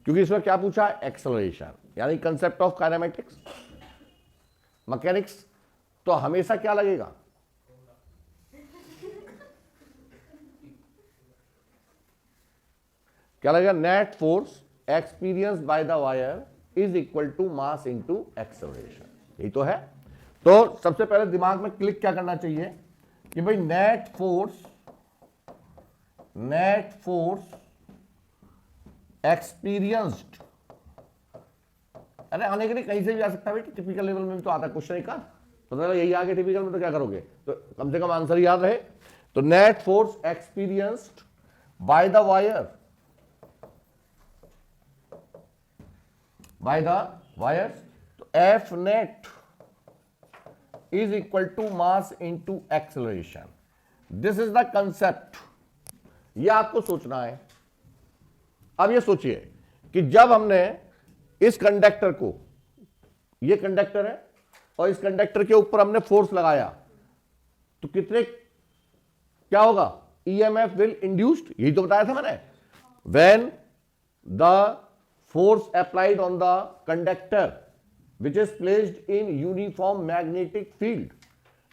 क्योंकि इसमें क्या पूछा है? एक्सेलरेशन, यानी कंसेप्ट ऑफ काइनेमेटिक्स. मैकेनिक्स तो हमेशा क्या लगेगा? क्या लगेगा? Net force experience by the wire is equal to mass into acceleration. यही तो है. तो सबसे पहले दिमाग में क्लिक क्या करना चाहिए कि भाई नेट फोर्स एक्सपीरियंस्ड. अरे आने के लिए कहीं से भी आ सकता है बेटी, टिपिकल लेवल में भी तो आता है क्वेश्चन. एक तो यही आ गया टिपिकल में, तो क्या करोगे? तो कम से कम आंसर याद रहे. तो net force experienced by the wire, तो F net is equal to mass into acceleration. This is the concept. ये आपको सोचना है. अब ये सोचिए कि जब हमने इस कंडक्टर को, ये कंडक्टर है, और इस कंडक्टर के ऊपर हमने फोर्स लगाया, तो कितने क्या होगा? EMF will induced. यही तो बताया था मैंने. When the force applied on the conductor which is placed in uniform magnetic field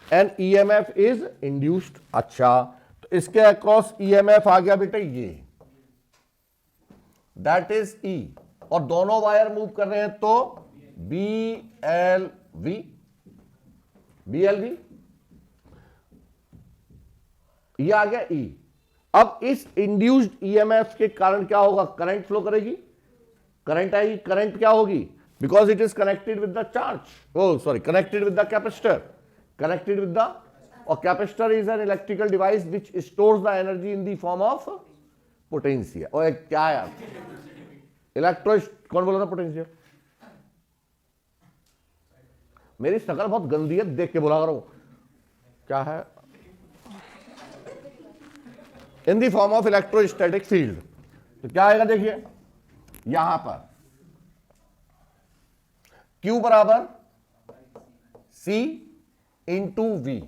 and EMF is induced. अच्छा, तो इसके अक्रॉस EMF आ गया बेटे ये, that is E, और दोनों वायर मूव कर रहे हैं तो BL वी, BLV, ये आ गया E। अब इस इंड्यूस्ड EMF के कारण क्या होगा, करंट फ्लो करेगी, करंट आएगी, करंट क्या होगी, because it is connected with the charge, oh sorry, connected with the capacitor, connected with the, और capacitor is an electrical device which stores the energy in the form of potential. और क्या है यार, electro, कौन बोला था potential? मेरी शक्ल बहुत गंदी है, देख के बोला करो क्या है, इन the form of electrostatic field. तो क्या आएगा देखिए यहां पर Q बराबर C इंटू V,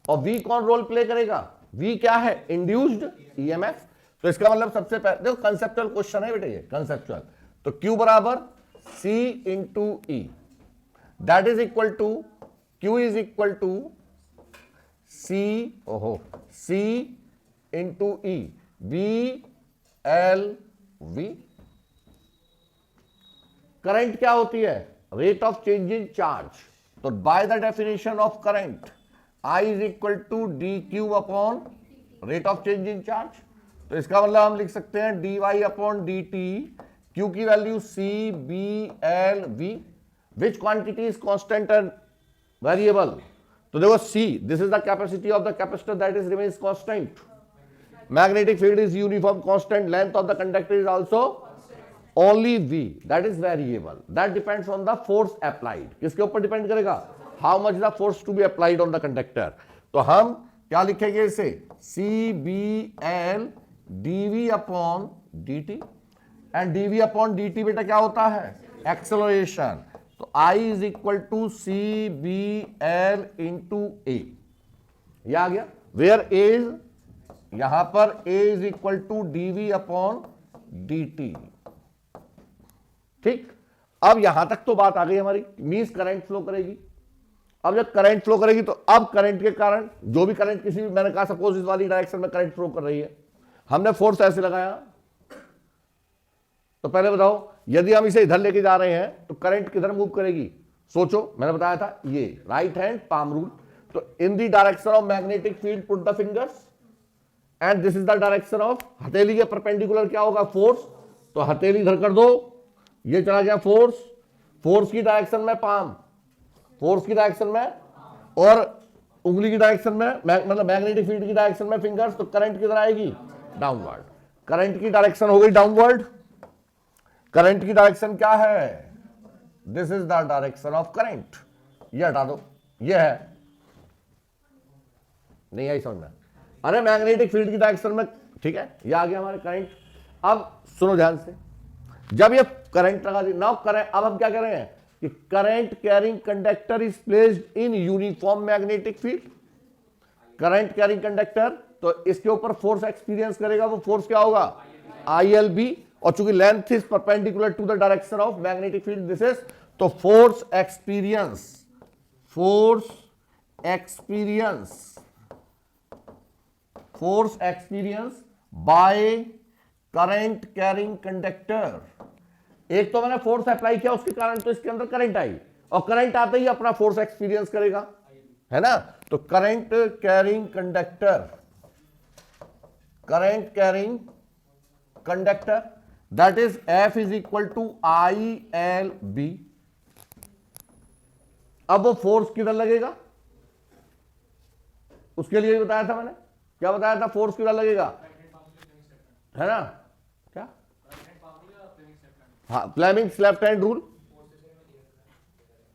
और V कौन रोल प्ले करेगा, V क्या है, इंड्यूस्ड EMF। तो इसका मतलब सबसे पहले देखो कंसेप्चुअल क्वेश्चन है बेटे, ये कंसेप्चुअल। तो Q बराबर C into E, that is equal to, Q is equal to C, ओहो, C into E, V L V। Current क्या होती है, rate of change in charge. तो by the definition of current I is equal to D Q upon rate of change in charge. तो इसका मतलब हम लिख सकते हैं dy upon D T, Q की value C B L V, which quantity is constant and variable. तो देखो C, this is the capacity of the capacitor that is remains constant, magnetic field is uniform constant, length of the conductor is also only V, that is variable, that depends on the force applied। किसके ऊपर depend करेगा, how much the force to be applied on the conductor। तो हम क्या लिखेंगे इसे, C B L dV upon dt, and dV upon dt बेटा क्या होता है, एक्सेलरेशन। तो I is equal to C B L into A, यह आ गया, वेयर A इज, यहां पर A is equal to dV upon dt। ठीक, अब यहां तक तो बात आ गई हमारी, मींस करंट फ्लो करेगी। अब जब करंट फ्लो करेगी तो अब करंट के कारण जो भी करंट, किसी भी, मैंने कहा सपोज इस वाली डायरेक्शन में करंट फ्लो कर रही है, हमने फोर्स ऐसे लगाया, तो पहले बताओ यदि हम इसे इधर लेके जा रहे हैं तो करंट किधर मूव करेगी, सोचो, मैंने बताया था ये राइट हैंड पाम रूल। तो in the direction of magnetic field put the fingers, and this is the direction of, हथेली के परपेंडिकुलर क्या होगा, फोर्स। तो हथेली इधर कर दो, ये चला गया फोर्स, फोर्स की डायरेक्शन में पाम, फोर्स की डायरेक्शन में, और उंगली की डायरेक्शन में, मतलब मैग्नेटिक फील्ड की डायरेक्शन में फिंगर्स। तो करंट किधर आएगी, डाउनवर्ड। करंट की डायरेक्शन हो गई डाउनवर्ड। करंट की डायरेक्शन क्या है, this is the direction of current. ये हटा दो, ये है, नहीं आई समझ में, अरे मैग्नेटिक फील्ड की डायरेक्शन में, ठीक है, ये आ गया हमारे करंट। अब सुनो ध्यान से, जब ये करंट लगा दी, नाउ करंट, अब हम क्या कर रहे हैं कि current carrying conductor is placed in uniform magnetic field. Current carrying conductor, तो इसके ऊपर फोर्स एक्सपीरियंस करेगा, वो फोर्स क्या होगा, ILB, और चूंकि length is perpendicular to the direction of magnetic field, this is, तो force experience by current carrying conductor. एक तो मैंने फोर्स अप्लाई किया उसके कारण तो इसके अंदर करंट आई, और करंट आते ही अपना फोर्स एक्सपीरियंस करेगा, है ना। तो current carrying conductor that is F is equal to ILB। अब वो फोर्स किधर लगेगा, उसके लिए बताया था मैंने, क्या बताया था, फोर्स किधर लगेगा, है ना, क्या, हाँ, फ्लेमिंग्स लेफ्ट हैंड रूल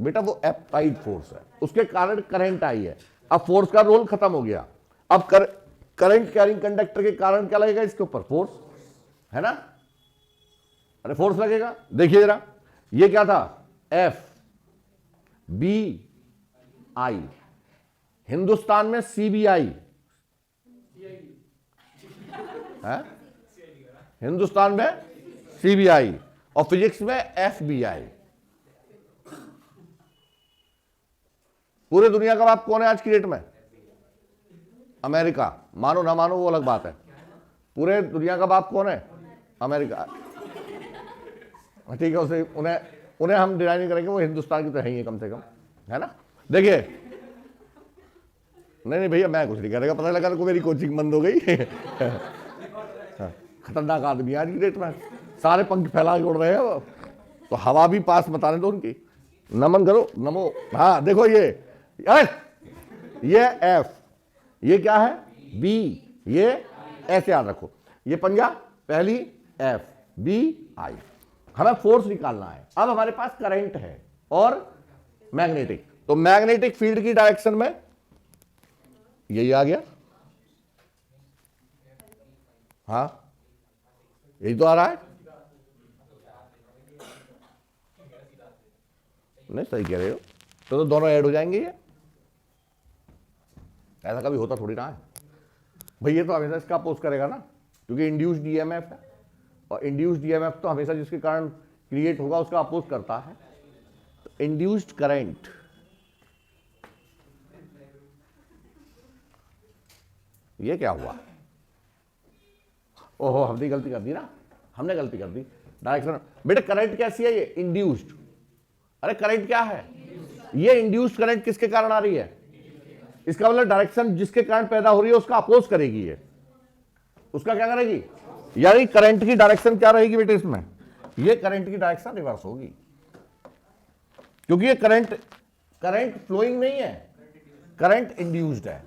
बेटा, वो अप्लाइड फोर्स है, उसके कारण करंट आई है। अब फोर्स का रोल खत्म हो गया, अब करंट कैरिंग कंडक्टर के कारण क्या लगेगा, इसके ऊपर फोर्स, है ना, अरे फोर्स लगेगा। देखिए जरा, ये क्या था, FBI, हिंदुस्तान में CBI है, हिंदुस्तान में CBI, और फिजिक्स में FBI। पूरे दुनिया का बाप कौन है आज की डेट में, अमेरिका। मानो ना मानो वो अलग बात है, पूरे दुनिया का बाप कौन है, अमेरिका। ठीक है, उसे उन्हें हम डिनाई नहीं करेंगे, वो हिंदुस्तान की तो है ही है कम से कम, है ना। देखिए नहीं भैया मैं कुछ नहीं करेगा, पता लगा को मेरी कोचिंग बंद हो गई। खतरनाक आदमी आज की डेट में, सारे पंख फैला के उड़ रहे हैं वो, तो हवा भी पास बताने दो उनकी। नमन करो, नमो। हाँ देखो ये एफ, ये क्या है बी, ये ऐसे याद रखो, ये पंजा पहली एफ बी आई। हमें फोर्स निकालना है। अब हमारे पास करंट है और मैग्नेटिक, तो मैग्नेटिक फील्ड की डायरेक्शन में यही आ गया, हाँ यही तो आ रहा है, नहीं सही कह रहे हो, तो दोनों ऐड हो जाएंगे। ये ऐसा कभी होता थोड़ी ना है भाई, ये तो हमेशा इसका अपोज करेगा ना, क्योंकि इंड्यूस्ड ईएमएफ है, और इंड्यूस्ड ईएमएफ तो हमेशा जिसके कारण क्रिएट होगा उसका अपोज करता है। तो इंड्यूस्ड करंट, ये क्या हुआ, ओहो हमने गलती कर दी ना, हमने गलती कर दी डायरेक्शन। बेटे करंट कैसी है, ये इंड्यूस्ड, अरे करंट क्या है, ये इंड्यूस्ड करंट किसके कारण आ रही है, इसका मतलब डायरेक्शन जिसके कारण पैदा हो रही है उसका अपोज करेगी, ये उसका क्या करेगी, यानी करंट की डायरेक्शन क्या रहेगी बेटे इसमें, ये करंट की डायरेक्शन रिवर्स होगी, क्योंकि ये करंट फ्लोइंग नहीं है, करंट इंड्यूस्ड है,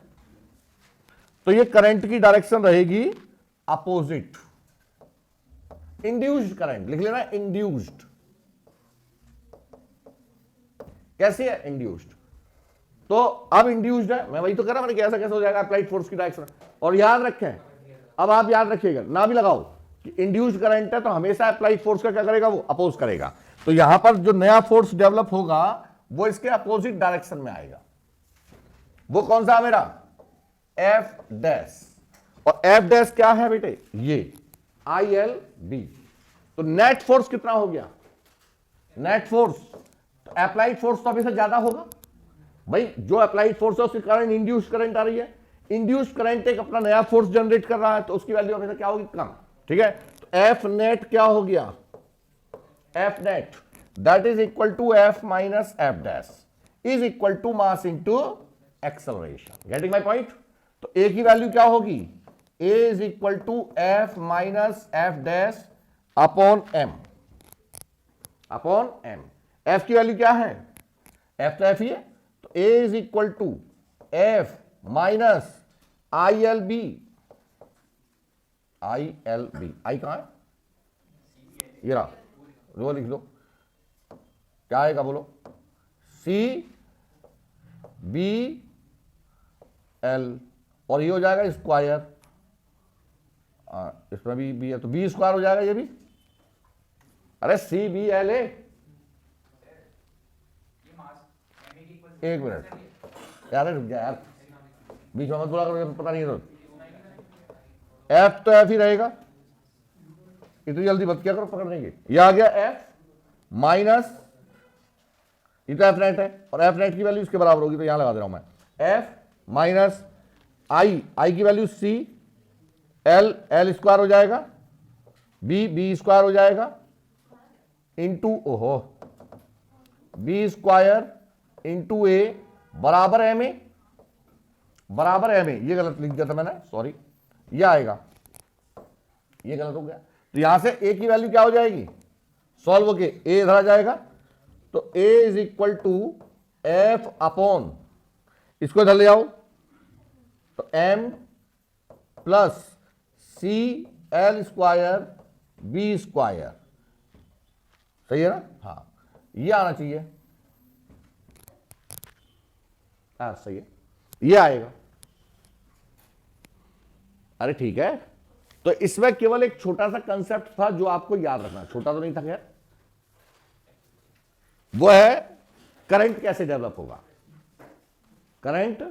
तो ये करंट की डायरेक्शन रहेगी अपोजिट। इंड्यूस्ड करंट लिख लेना, इंड्यूस्ड कैसे है, इंड्यूस्ड। तो अब इंड्यूस्ड है, मैं वही तो कह रहा, मैंने कैसा कैसे हो जाएगा अप्लाइड फोर्स की डायरेक्शन। और याद रखें, अब आप याद रखिएगा ना भी लगाओ कि इंड्यूस्ड करंट है तो हमेशा अप्लाइड फोर्स का क्या करेगा, वो अपोज करेगा। तो यहां पर जो नया फोर्स डेवलप होगा वो इसके अपोजिट डायरेक्शन में आएगा। वो कौन सा मेरा एफ डैश, और एफ डैश क्या है बेटे, ये आई एल बी। तो नेट फोर्स कितना हो गया, नेट फोर्स, तो अप्लाइड फोर्स तो हमेशा ज्यादा होगा भाई, जो अप्लाइड फोर्स है उसके कारण इंड्यूस्ड करंट आ रही है, इंड्यूस्ड करंट एक अपना नया फोर्स जनरेट कर रहा है, तो उसकी वैल्यू हमेशा क्या होगी, कम, ठीक है। तो एफ नेट क्या हो गया, F net that is equal to F minus F dash is equal to mass into acceleration. Getting my point. तो ए की वैल्यू क्या होगी, A is equal to F minus F dash upon M, upon M. F की value क्या है, F तो F ही है, तो A is equal to F minus I L B, I L B, I कहां है, ये रहा, वो लिख लो, क्या आएगा बोलो, सी बी एल, और ये हो जाएगा स्क्वायर, इसमें भी बी है तो बी स्क्वायर हो जाएगा ये भी, अरे सी बी एल ए, एक मिनट यार रुक जा यार, बीच में मत बोला करो, पता नहीं है तो एफ तो एफ ही रहेगा, इतनी जल्दी मत क्या करो पकड़ने की। ये आ गया एफ माइनस, ये तो एफ नेट है, और एफ नेट की वैल्यू इसके बराबर होगी, तो यहां लगा दे रहा हूं मैं, एफ माइनस आई, आई की value C, L L square हो जाएगा, बी बी स्क्वायर हो जाएगा, इंटू ओहो बी स्क्वायर इंटू ए बराबर एम ए, बराबर एम ए, ये गलत लिख दिया था मैंने, सॉरी, ये आएगा, ये गलत हो गया। तो यहां से ए की वैल्यू क्या हो जाएगी, सॉल्व होके ए इधर आ जाएगा, तो A is equal to F upon, इसको इधर ले आओ, तो M plus C L square B square, सही है ना, हाँ ये आना चाहिए, हाँ सही है, ये आएगा। अरे ठीक है, तो इसमें केवल एक छोटा सा कंसेप्ट था जो आपको याद रखना, छोटा तो नहीं था खैर, वो है करंट कैसे डेवलप होगा, करंट,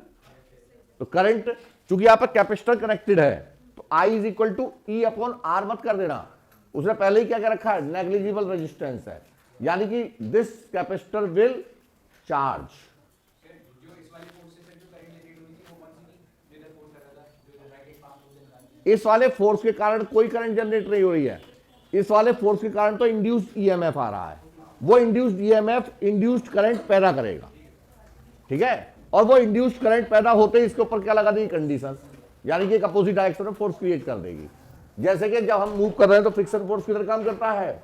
तो करंट चूंकि यहां पर कैपेसिटर कनेक्टेड है, तो I is equal to E upon R मत कर देना, उसने पहले ही क्या क्या रखा है, नेग्लिजिबल रेजिस्टेंस है, यानी कि दिस कैपेसिटर विल चार्ज। इस वाले फोर्स के कारण कोई करंट जनरेट नहीं हो रही है, इस वाले फोर्स के कारण तो इंड्यूस्ड ईएमएफ आ रहा है, वो इंड्यूस्ड ईएमएफ इंड्यूस्ड करंट पैदा करेगा, ठीक है। और वो इंड्यूस्ड करंट पैदा होते ही इसके ऊपर क्या लगा देगी, कंडीशन, यानी कि एक अपोजिट डायरेक्शन में फोर्स क्रिएट कर देगी। जैसे कि जब हम मूव कर रहे हैं तो फ्रिक्शन फोर्स किधर काम करता है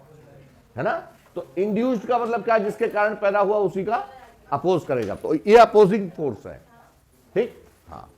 ना। तो इंड्यूस्ड का मतलब क्या है, जिसके कारण पैदा हुआ उसी का अपोज करेगा, तो ये अपोजिंग फोर्स है, ठीक। हाँ